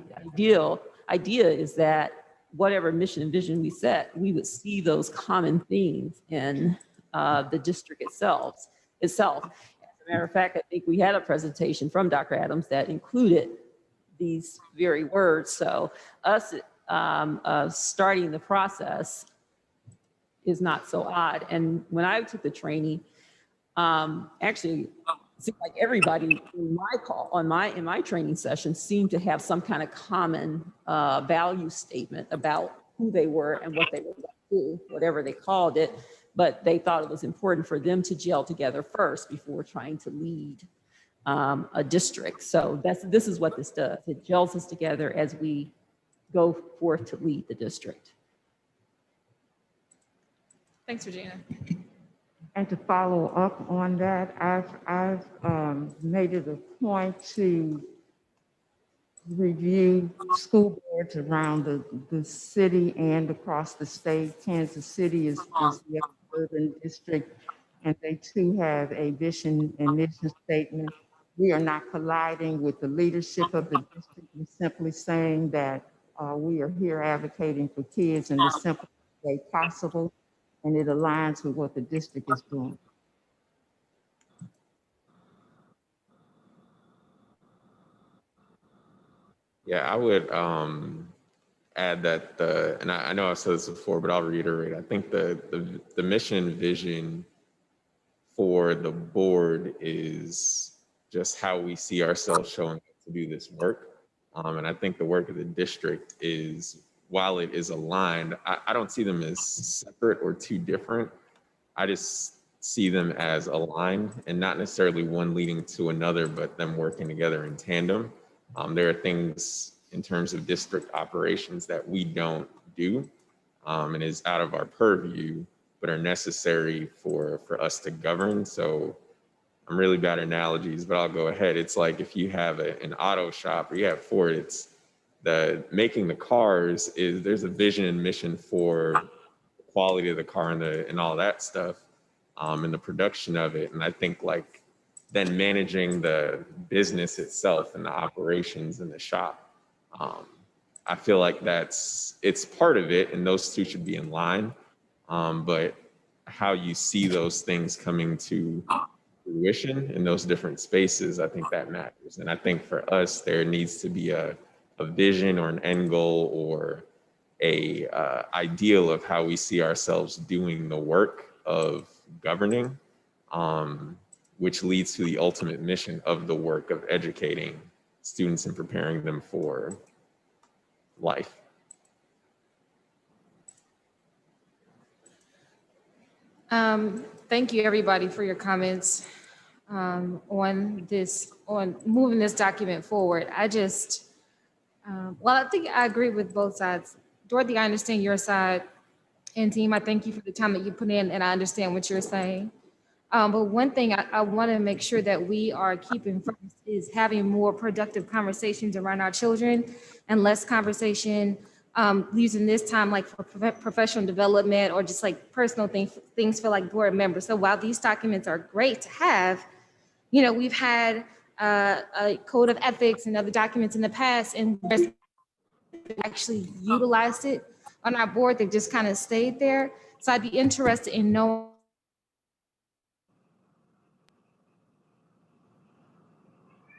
idea is that whatever mission and vision we set, we would see those common themes in the district itself. As a matter of fact, I think we had a presentation from Dr. Adams that included these very words. So us starting the process is not so odd. And when I took the training, actually, it seemed like everybody in my training session seemed to have some kind of common value statement about who they were and what they were going to do, whatever they called it. But they thought it was important for them to gel together first before trying to lead a district. So this is what this does. It gels us together as we go forth to lead the district. Thanks, Regina. And to follow up on that, I've made it a point to review school boards around the city and across the state. Kansas City is the urban district, and they too have a vision and mission statement. We are not colliding with the leadership of the district. We're simply saying that we are here advocating for kids in the simplest way possible, and it aligns with what the district is doing. Yeah, I would add that and I know I've said this before, but I'll reiterate. I think the mission and vision for the board is just how we see ourselves showing up to do this work. And I think the work of the district is, while it is aligned, I don't see them as separate or too different. I just see them as aligned and not necessarily one leading to another, but them working together in tandem. There are things in terms of district operations that we don't do and is out of our purview, but are necessary for us to govern. So I'm really bad at analogies, but I'll go ahead. It's like if you have an auto shop or you have Ford, it's making the cars there's a vision and mission for the quality of the car and all that stuff and the production of it. And I think like then managing the business itself and the operations in the shop. I feel like it's part of it and those two should be in line. But how you see those things coming to fruition in those different spaces, I think that matters. And I think for us, there needs to be a vision or an end goal or a ideal of how we see ourselves doing the work of governing, which leads to the ultimate mission of the work of educating students and preparing them for life. Thank you, everybody, for your comments on moving this document forward. I think I agree with both sides. Dorothy, I understand your side, and team, I thank you for the time that you put in, and I understand what you're saying. But one thing I want to make sure that we are keeping first is having more productive conversations around our children and less conversation using this time like for professional development or just like personal things for like board members. So while these documents are great to have, you know, we've had a code of ethics and other documents in the past, and actually utilized it on our board. They've just kind of stayed there. So I'd be interested in knowing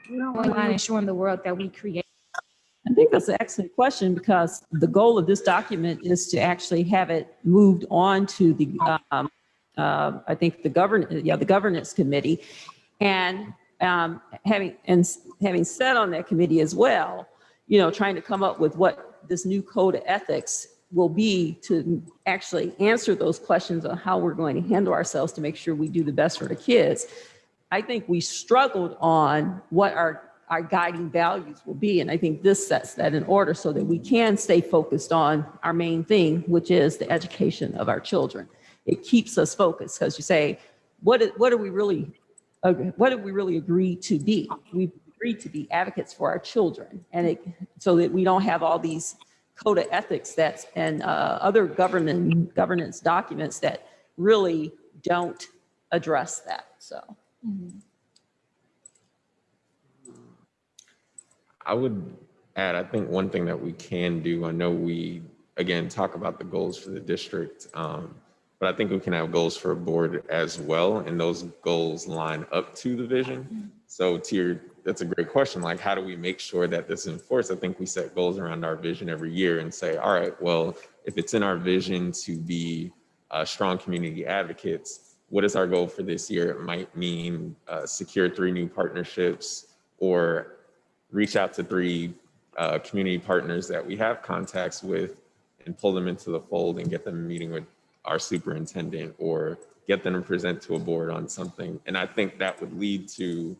and showing the world that we create. I think that's an excellent question because the goal of this document is to actually have it moved on to the, I think the governance committee. And having said on that committee as well, trying to come up with what this new code of ethics will be to actually answer those questions on how we're going to handle ourselves to make sure we do the best for the kids. I think we struggled on what our guiding values will be. And I think this sets that in order so that we can stay focused on our main thing, which is the education of our children. It keeps us focused because you say, what did we really agree to be? We've agreed to be advocates for our children, and so that we don't have all these code of ethics and other governance documents that really don't address that. So. I would add, I think one thing that we can do, I know we, again, talk about the goals for the district, but I think we can have goals for a board as well, and those goals line up to the vision. So that's a great question. Like, how do we make sure that this is enforced? I think we set goals around our vision every year and say, all right, well, if it's in our vision to be strong community advocates, what is our goal for this year? It might mean secure 3 new partnerships, or reach out to 3 community partners that we have contacts with and pull them into the fold and get them a meeting with our superintendent, or get them to present to a board on something. And I think that would lead to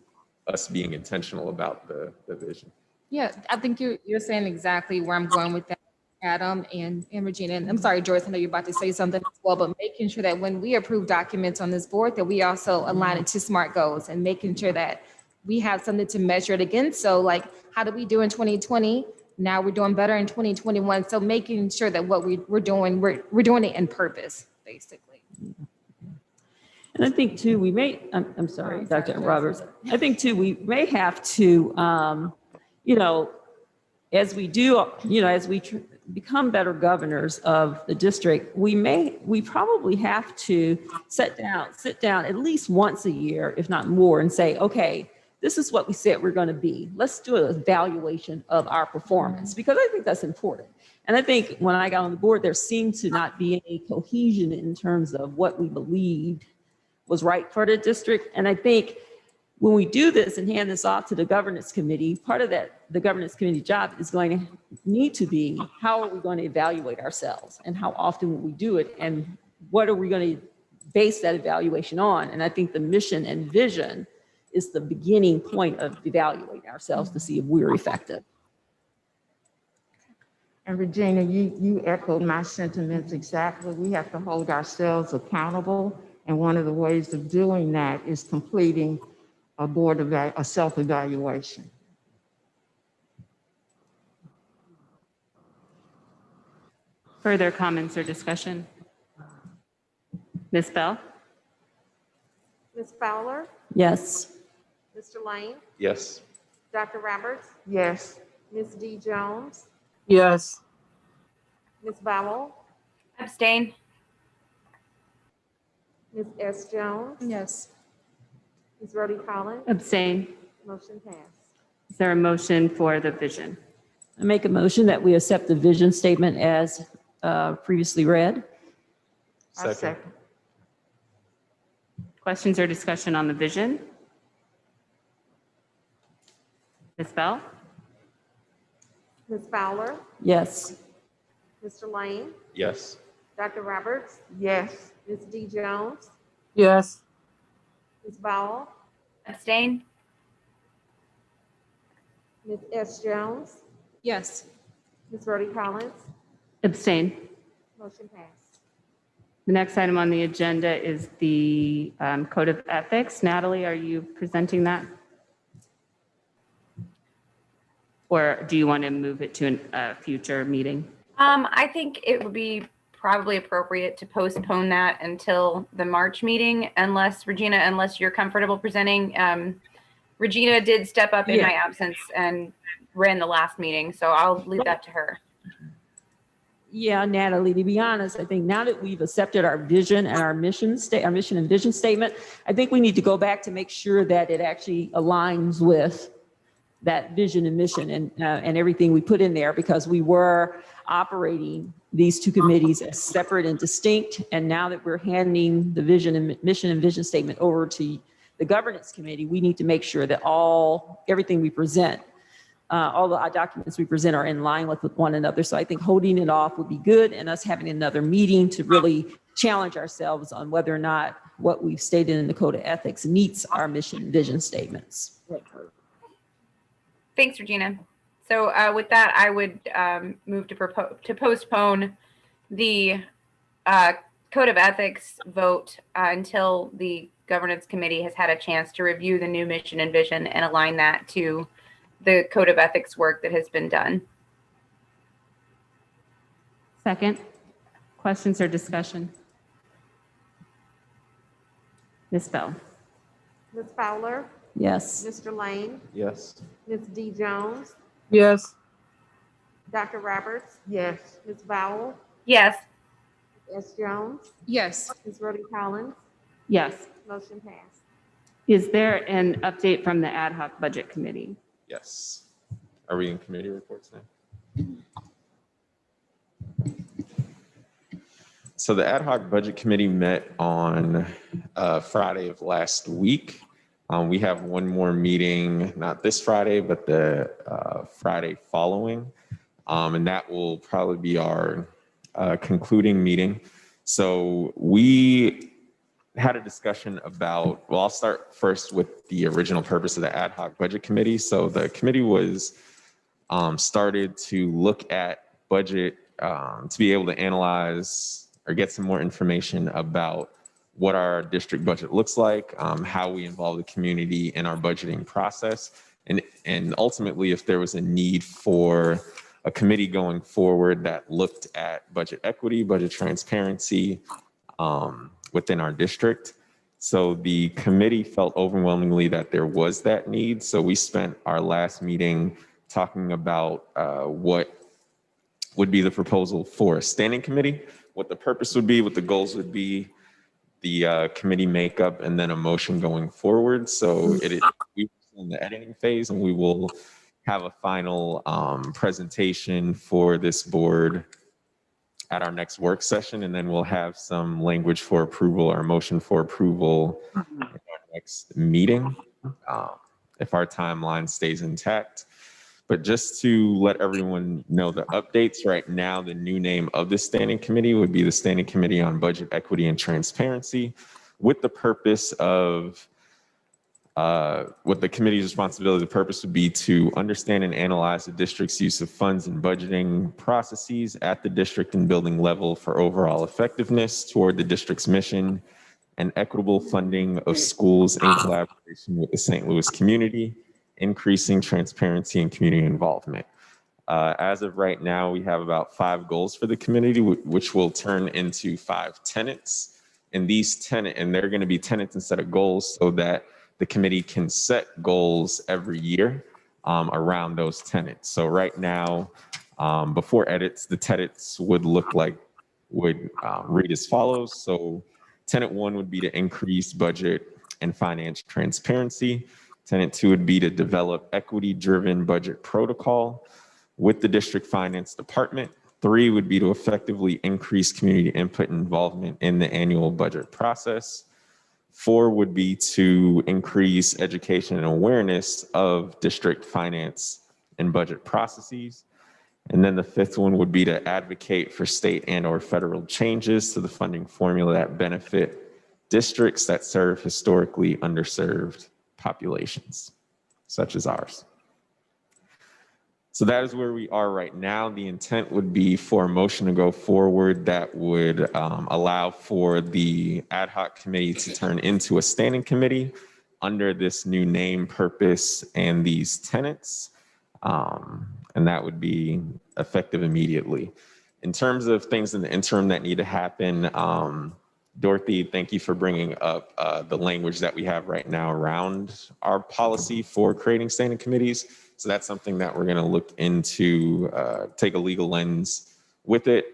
us being intentional about the vision. Yeah, I think you're saying exactly where I'm going with that, Adam and Regina. And I'm sorry, Joyce, I know you're about to say something as well, but making sure that when we approve documents on this board, that we also align it to SMART goals and making sure that we have something to measure it against. So like, how did we do in 2020? Now we're doing better in 2021. So making sure that what we're doing, we're doing it in purpose, basically. And I think too, we may, I'm sorry, Dr. Roberts. I think too, we may have to, as we do, as we become better governors of the district, we probably have to sit down at least once a year, if not more, and say, okay, this is what we said we're going to be. Let's do an evaluation of our performance, because I think that's important. And I think when I got on the board, there seemed to not be any cohesion in terms of what we believed was right for the district. And I think when we do this and hand this off to the governance committee, part of the governance committee job is going to need to be, how are we going to evaluate ourselves, and how often will we do it, and what are we going to base that evaluation on? And I think the mission and vision is the beginning point of evaluating ourselves to see if we're effective. And Regina, you echoed my sentiments exactly. We have to hold ourselves accountable. And one of the ways of doing that is completing a self-evaluation. Further comments or discussion? Ms. Bell? Ms. Fowler? Yes. Mr. Lane? Yes. Dr. Roberts? Yes. Ms. D. Jones? Yes. Ms. Bowell? Abstain. Ms. S. Jones? Yes. Ms. Rhodey Collins? Abstain. Motion passed. Is there a motion for the vision? I make a motion that we accept the vision statement as previously read. I second. Questions or discussion on the vision? Ms. Bell? Ms. Fowler? Yes. Mr. Lane? Yes. Dr. Roberts? Yes. Ms. D. Jones? Yes. Ms. Bowell? Abstain. Ms. S. Jones? Yes. Ms. Rhodey Collins? Abstain. Motion passed. The next item on the agenda is the Code of Ethics. Natalie, are you presenting that? Or do you want to move it to a future meeting? I think it would be probably appropriate to postpone that until the March meeting, unless you're comfortable presenting. Regina did step up in my absence and ran the last meeting, so I'll leave that to her. Yeah, Natalie, to be honest, I think now that we've accepted our vision and our mission and vision statement, I think we need to go back to make sure that it actually aligns with that vision and mission and everything we put in there, because we were operating these two committees as separate and distinct. And now that we're handing the vision and mission and vision statement over to the governance committee, we need to make sure that everything we present, all the documents we present are in line with one another. So I think holding it off would be good, and us having another meeting to really challenge ourselves on whether or not what we've stated in the Code of Ethics meets our mission and vision statements. Thanks, Regina. So with that, I would move to postpone the Code of Ethics vote until the Governance Committee has had a chance to review the new mission and vision and align that to the Code of Ethics work that has been done. Second. Questions or discussion? Ms. Bell? Ms. Fowler? Yes. Mr. Lane? Yes. Ms. D. Jones? Yes. Dr. Roberts? Yes. Ms. Vowell? Yes. Ms. S. Jones? Yes. Ms. Rhodey Collins? Yes. Motion passed. Is there an update from the ad hoc budget committee? Yes. Are we in committee reports now? So the ad hoc budget committee met on Friday of last week. We have one more meeting, not this Friday, but the Friday following. And that will probably be our concluding meeting. So we had a discussion about, well, I'll start first with the original purpose of the ad hoc budget committee. So the committee was started to look at budget to be able to analyze or get some more information about what our district budget looks like, how we involve the community in our budgeting process, and ultimately if there was a need for a committee going forward that looked at budget equity, budget transparency within our district. So the committee felt overwhelmingly that there was that need. So we spent our last meeting talking about what would be the proposal for a standing committee, what the purpose would be, what the goals would be, the committee makeup, and then a motion going forward. So we're in the editing phase, and we will have a final presentation for this board at our next work session, and then we'll have some language for approval or motion for approval in our next meeting, if our timeline stays intact. But just to let everyone know the updates right now, the new name of the standing committee would be the Standing Committee on Budget Equity and Transparency, with the purpose of what the committee's responsibility, the purpose would be to understand and analyze the district's use of funds and budgeting processes at the district and building level for overall effectiveness toward the district's mission and equitable funding of schools in collaboration with the St. Louis community, increasing transparency and community involvement. As of right now, we have about 5 goals for the community, which will turn into 5 tenets. And they're going to be tenets instead of goals, so that the committee can set goals every year around those tenets. So right now, before edits, the tenets would read as follows. So tenet 1 would be to increase budget and finance transparency. Tenet 2 would be to develop equity-driven budget protocol with the district finance department. 3 would be to effectively increase community input and involvement in the annual budget process. 4 would be to increase education and awareness of district finance and budget processes. And then the 5th one would be to advocate for state and/or federal changes to the funding formula that benefit districts that serve historically underserved populations, such as ours. So that is where we are right now. The intent would be for a motion to go forward that would allow for the ad hoc committee to turn into a standing committee under this new name, purpose, and these tenets. And that would be effective immediately. In terms of things in the interim that need to happen, Dorothy, thank you for bringing up the language that we have right now around our policy for creating standing committees. So that's something that we're going to look into, take a legal lens with it,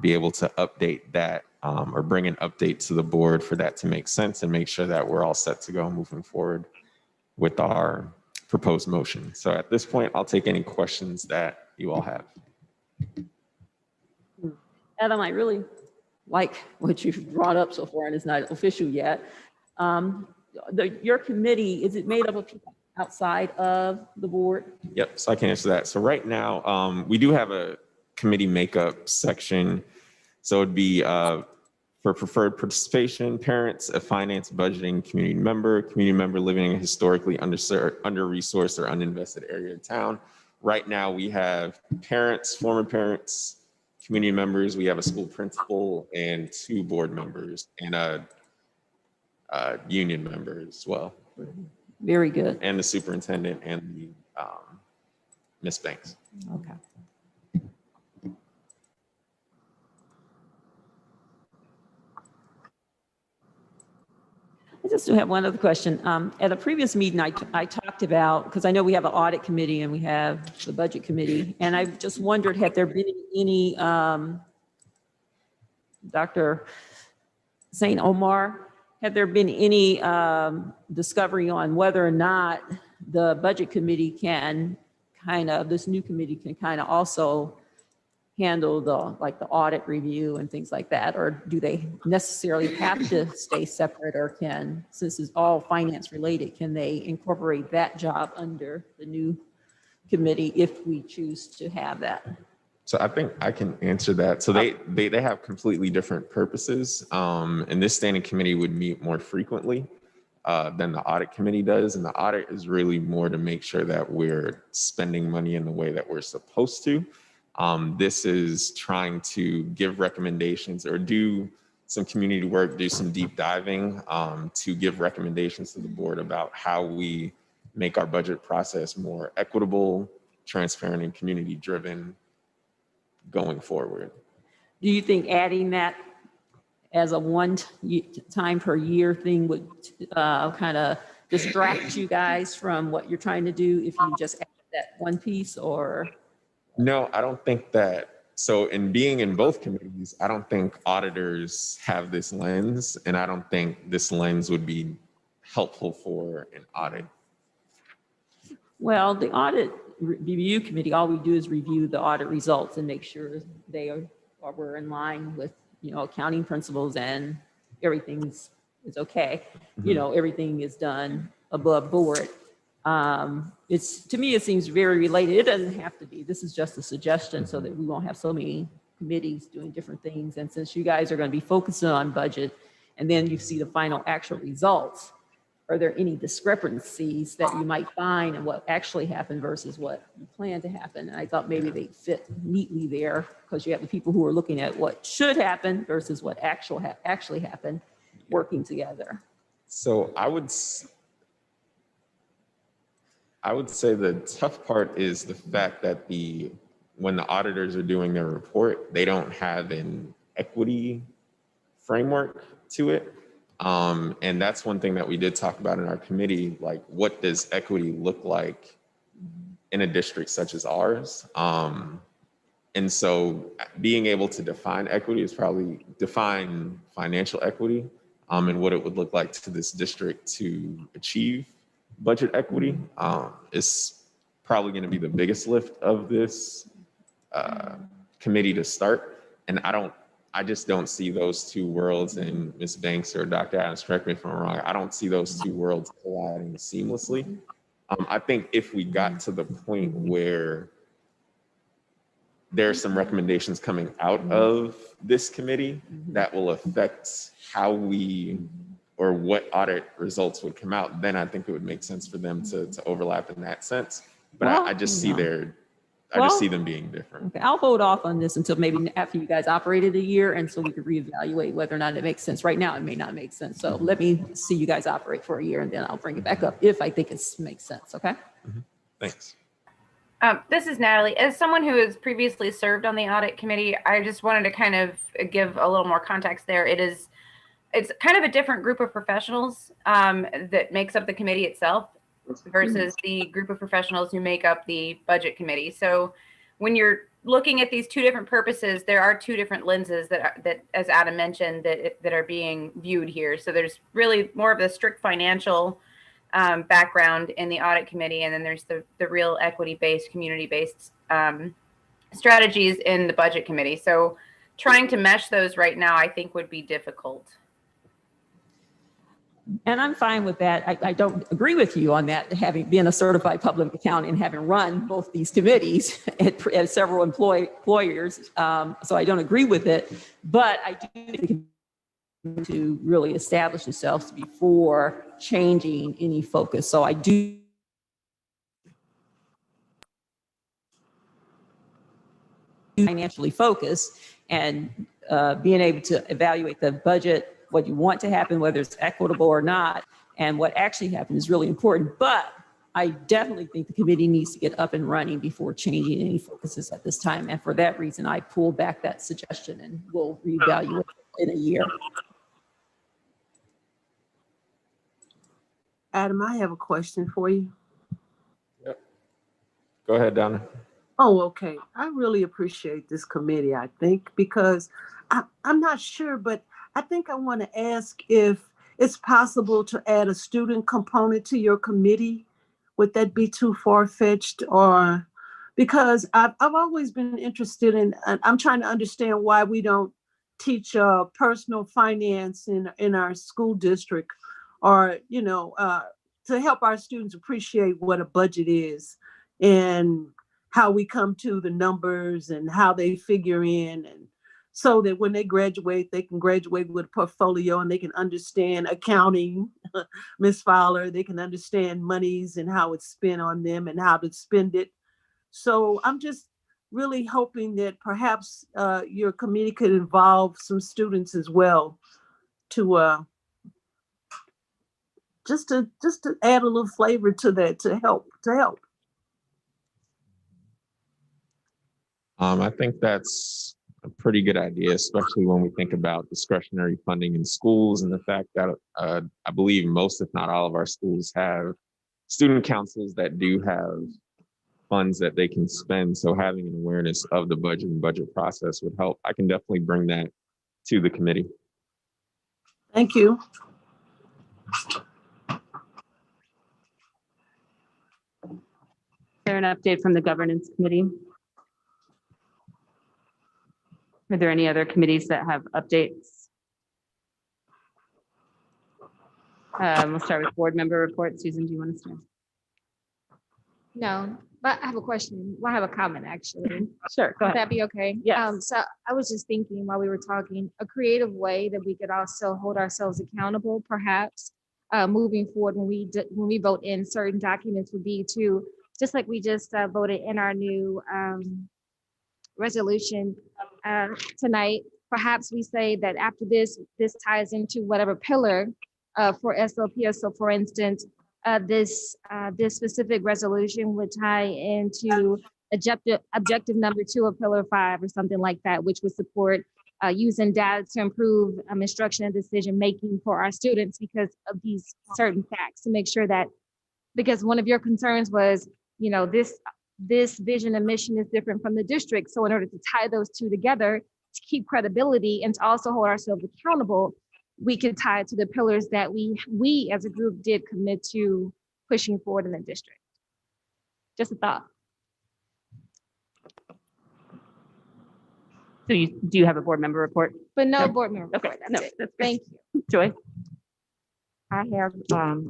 be able to update that or bring an update to the board for that to make sense and make sure that we're all set to go moving forward with our proposed motion. So at this point, I'll take any questions that you all have. Adam, I really like what you've brought up so far, and it's not official yet. your committee, is it made up of people outside of the board? Yep, so I can answer that. So right now, we do have a committee makeup section. So it'd be for preferred participation, parents, a finance, budgeting, community member living in a historically under-resourced or uninvested area of town. Right now, we have parents, former parents, community members. We have a school principal and 2 board members and a union member as well. Very good. And the superintendent and the Ms. Banks. Okay. I just do have one other question. At a previous meeting, I talked about, because I know we have an audit committee and we have the budget committee, and I just wondered, had there been any, Dr. St. Omar, had there been any discovery on whether or not the budget committee can this new committee can kind of also handle the audit review and things like that? Or do they necessarily have to stay separate, or since it's all finance related, can they incorporate that job under the new committee if we choose to have that? So I think I can answer that. So they have completely different purposes. And this standing committee would meet more frequently than the audit committee does. And the audit is really more to make sure that we're spending money in the way that we're supposed to. This is trying to give recommendations or do some community work, do some deep diving to give recommendations to the board about how we make our budget process more equitable, transparent, and community driven going forward. Do you think adding that as a one time per year thing would kind of distract you guys from what you're trying to do if you just add that one piece, or? No, I don't think that. So in being in both committees, I don't think auditors have this lens, and I don't think this lens would be helpful for an audit. Well, the audit review committee, all we do is review the audit results and make sure we're in line with, accounting principles and everything's okay. Everything is done above board. To me, it seems very related. It doesn't have to be. This is just a suggestion so that we won't have so many committees doing different things. And since you guys are going to be focusing on budget and then you see the final actual results, are there any discrepancies that you might find in what actually happened versus what you plan to happen? And I thought maybe they fit neatly there because you have the people who are looking at what should happen versus what actually happened working together. So I would say the tough part is the fact that when the auditors are doing their report, they don't have an equity framework to it. And that's one thing that we did talk about in our committee, like what does equity look like in a district such as ours? And so being able to define equity is probably define financial equity and what it would look like to this district to achieve budget equity is probably going to be the biggest lift of this committee to start. And I just don't see those two worlds, and Ms. Banks or Dr. Adams, correct me if I'm wrong, I don't see those two worlds colliding seamlessly. I think if we got to the point where there are some recommendations coming out of this committee that will affect how or what audit results would come out, then I think it would make sense for them to overlap in that sense. But I just see them being different. Okay, I'll hold off on this until maybe after you guys operated a year, and so we could reevaluate whether or not it makes sense. Right now, it may not make sense. So let me see you guys operate for a year, and then I'll bring it back up if I think it makes sense, okay? Thanks. This is Natalie. As someone who has previously served on the audit committee, I just wanted to kind of give a little more context there. It's kind of a different group of professionals that makes up the committee itself versus the group of professionals who make up the budget committee. So when you're looking at these two different purposes, there are two different lenses that as Adam mentioned, that are being viewed here. So there's really more of the strict financial background in the audit committee, and then there's the real equity-based, community-based strategies in the budget committee. So trying to mesh those right now, I think would be difficult. And I'm fine with that. I don't agree with you on that, having been a certified public accountant and having run both these committees at several employers. So I don't agree with it, but I do think to really establish itself before changing any focus. So I do financially focused and being able to evaluate the budget, what you want to happen, whether it's equitable or not, and what actually happened is really important. But I definitely think the committee needs to get up and running before changing any focuses at this time. And for that reason, I pulled back that suggestion and we'll reevaluate in a year. Adam, I have a question for you. Go ahead, Donna. Oh, okay. I really appreciate this committee, I think, because I'm not sure, but I think I want to ask if it's possible to add a student component to your committee. Would that be too far-fetched? Or because I've always been interested in, I'm trying to understand why we don't teach personal finance in our school district, or, you know, to help our students appreciate what a budget is and how we come to the numbers and how they figure in, and so that when they graduate, they can graduate with a portfolio and they can understand accounting, Ms. Fowler, they can understand monies and how it's spent on them and how to spend it. So I'm just really hoping that perhaps your committee could involve some students as well to just to add a little flavor to that, to help. I think that's a pretty good idea, especially when we think about discretionary funding in schools and the fact that I believe most, if not all of our schools have student councils that do have funds that they can spend. So having an awareness of the budget and budget process would help. I can definitely bring that to the committee. Thank you. Is there an update from the governance committee? Are there any other committees that have updates? We'll start with board member reports. Susan, do you want to start? No, but I have a question. Well, I have a comment, actually. Sure, go Would ahead. that be okay? Yes. So I was just thinking while we were talking, a creative way that we could also hold ourselves accountable, perhaps, moving forward when we vote in certain documents would be to, just like we just voted in our new resolution tonight, perhaps we say that after this ties into whatever pillar for SLPS. So for instance, this specific resolution would tie into objective number 2 of pillar 5 or something like that, which would support using data to improve instruction and decision making for our students because of these certain facts, to make sure that, because one of your concerns was, you know, this vision and mission is different from the district. So in order to tie those two together, to keep credibility and to also hold ourselves accountable, we could tie it to the pillars that we as a group did commit to pushing forward in the district. Just a thought. So do you have a board member report? But no No. board member. Okay, report, no, that's it. that's great. Thank you. Joy? I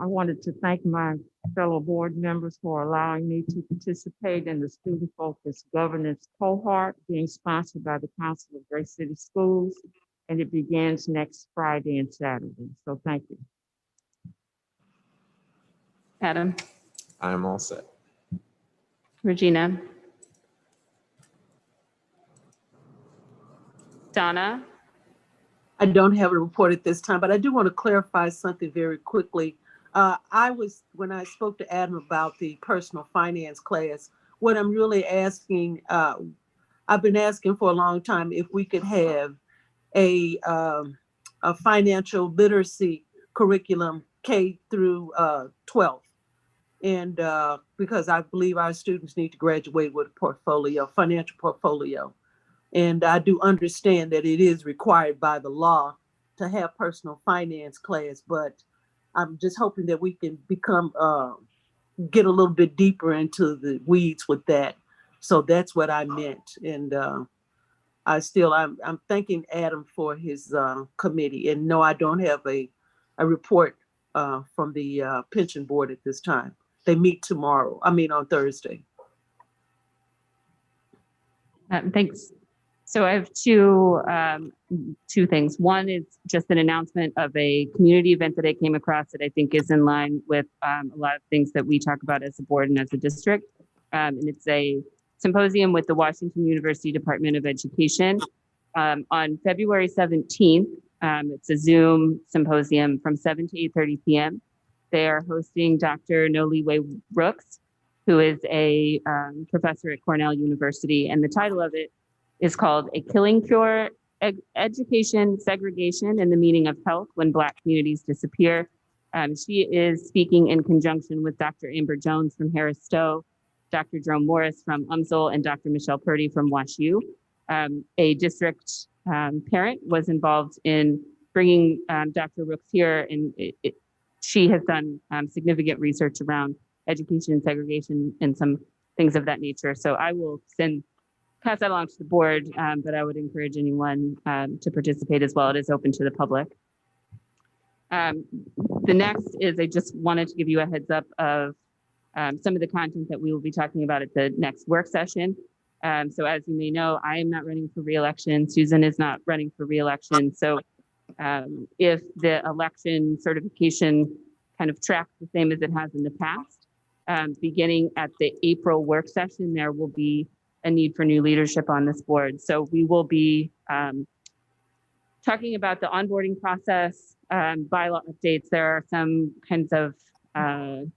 wanted to thank my fellow board members for allowing me to participate in the Student Focused Governance Cohort being sponsored by the Council of Great City Schools, and it begins next Friday and Saturday. So thank you. Adam? I'm all set. Regina? Donna? I don't have a report at this time, but I do want to clarify something very quickly. When I spoke to Adam about the personal finance class, what I'm really asking, I've been asking for a long time if we could have a financial literacy curriculum K through 12. And because I believe our students need to graduate with a financial portfolio. And I do understand that it is required by the law to have personal finance class, but I'm just hoping that we can get a little bit deeper into the weeds with that. So that's what I meant. And I'm thanking Adam for his committee. And no, I don't have a report from the pension board at this time. They meet tomorrow, on Thursday. Thanks. So I have two things. One is just an announcement of a community event that I came across that I think is in line with a lot of things that we talk about as a board and as a district. And it's a symposium with the Washington University Department of Education on February 17th. It's a Zoom symposium from 7 to 8:30 p.m. They are hosting Dr. Noliwe Rooks, who is a professor at Cornell University. And the title of it is called A Killing Cure, Education, Segregation, and the Meaning of Health When Black Communities Disappear. She is speaking in conjunction with Dr. Amber Jones from Harris Stowe, Dr. Jerome Morris from UMSL, and Dr. Michelle Purdy from WashU. A district parent was involved in bringing Dr. Rooks here, and she has done significant research around education, segregation, and some things of that nature. So I will pass that along to the board, but I would encourage anyone to participate as well. It is open to the public. The next is I just wanted to give you a heads up of some of the content that we will be talking about at the next work session. So as you may know, I am not running for re-election. Susan is not running for re-election. So if the election certification kind of tracks the same as it has in the past, beginning at the April work session, there will be a need for new leadership on this board. So we will be talking about the onboarding process, bylaw updates. There are some kinds of,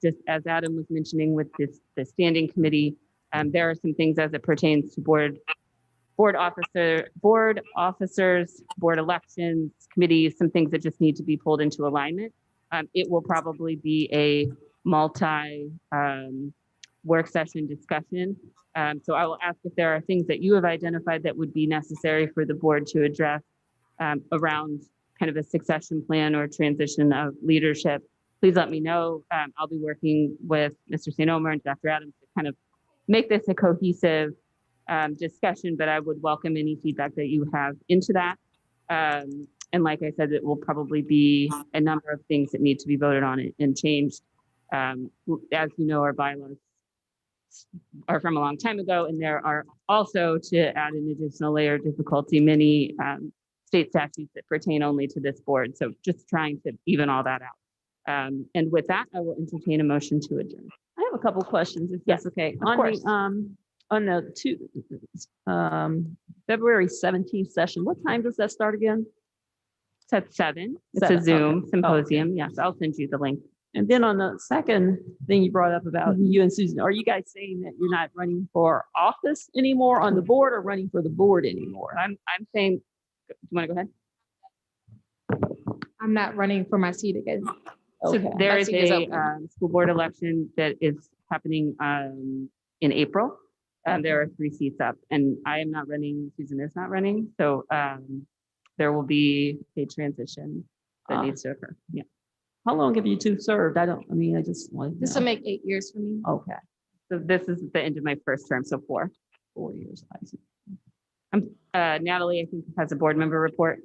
just as Adam was mentioning with the standing committee, there are some things as it pertains to board officers, board elections, committees, some things that just need to be pulled into alignment. It will probably be a multi work session discussion. So I will ask if there are things that you have identified that would be necessary for the board to address around kind of a succession plan or transition of leadership. Please let me know. I'll be working with Mr. St. Omer and Dr. Adams to kind of make this a cohesive discussion, but I would welcome any feedback that you have into that. And like I said, it will probably be a number of things that need to be voted on and changed. As you know, our bylaws are from a long time ago, and there are also, to add an additional layer of difficulty, many state statutes that pertain only to this board. So just trying to even all that out. And with that, I will entertain a motion to adjourn. I have a couple questions, if that's okay. Of course. On the February 17th session, what time does that start again? It's at 7. It's 7, a Zoom okay. symposium. Yes, I'll send you the link. And then on the second thing you brought up about you and Susan, are you guys saying that you're not running for office anymore on the board or running for the board anymore? I'm saying, do you want to go ahead? I'm not running for my seat again. So Okay. there My is seat is a open. school board election that is happening in April. There are 3 seats up, and I am not running, Susan is not running. So there will be a transition that needs to occur. Yeah. How long have you two served? I just wanted to This will know. make 8 years for me. Okay, So this is the end of my first term, so 4. 4 years. I see. Natalie, I think, has a board member report.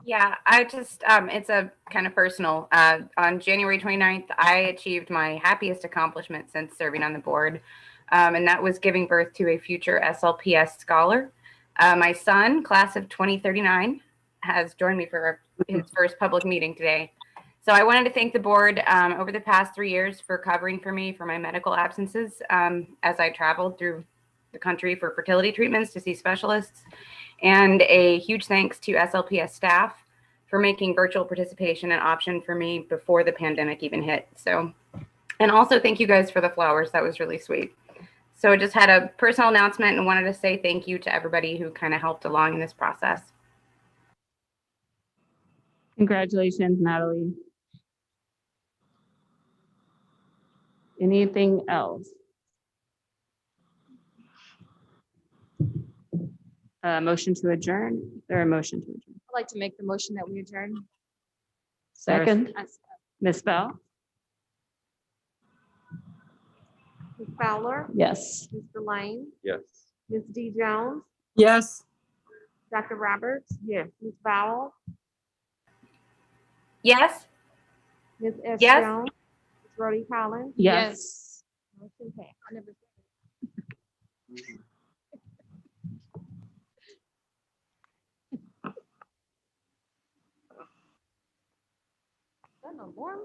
Yeah, I just, it's a kind of personal. On January 29th, I achieved my happiest accomplishment since serving on the board, and that was giving birth to a future SLPS scholar. My son, class of 2039, has joined me for his first public meeting today. So I wanted to thank the board over the past 3 years for covering for me for my medical absences as I traveled through the country for fertility treatments to see specialists. And a huge thanks to SLPS staff for making virtual participation an option for me before the pandemic even hit. So, and also thank you guys for the flowers. That was really sweet. So I just had a personal announcement and wanted to say thank you to everybody who kind of helped along in this process. Congratulations, Natalie. Anything else? Motion to adjourn? Is there a motion to adjourn? I'd like to make the motion that we adjourn. Second. Ms. Bell? Ms. Fowler, Yes. Mr. Lane, Yes. Ms. D. Jones, Yes. Dr. Roberts. Yes. Ms. Bowles, Yes? Ms. S. Yes. Jones, Ms. Rhodey Collins, Yes. motion passed. I never said no more.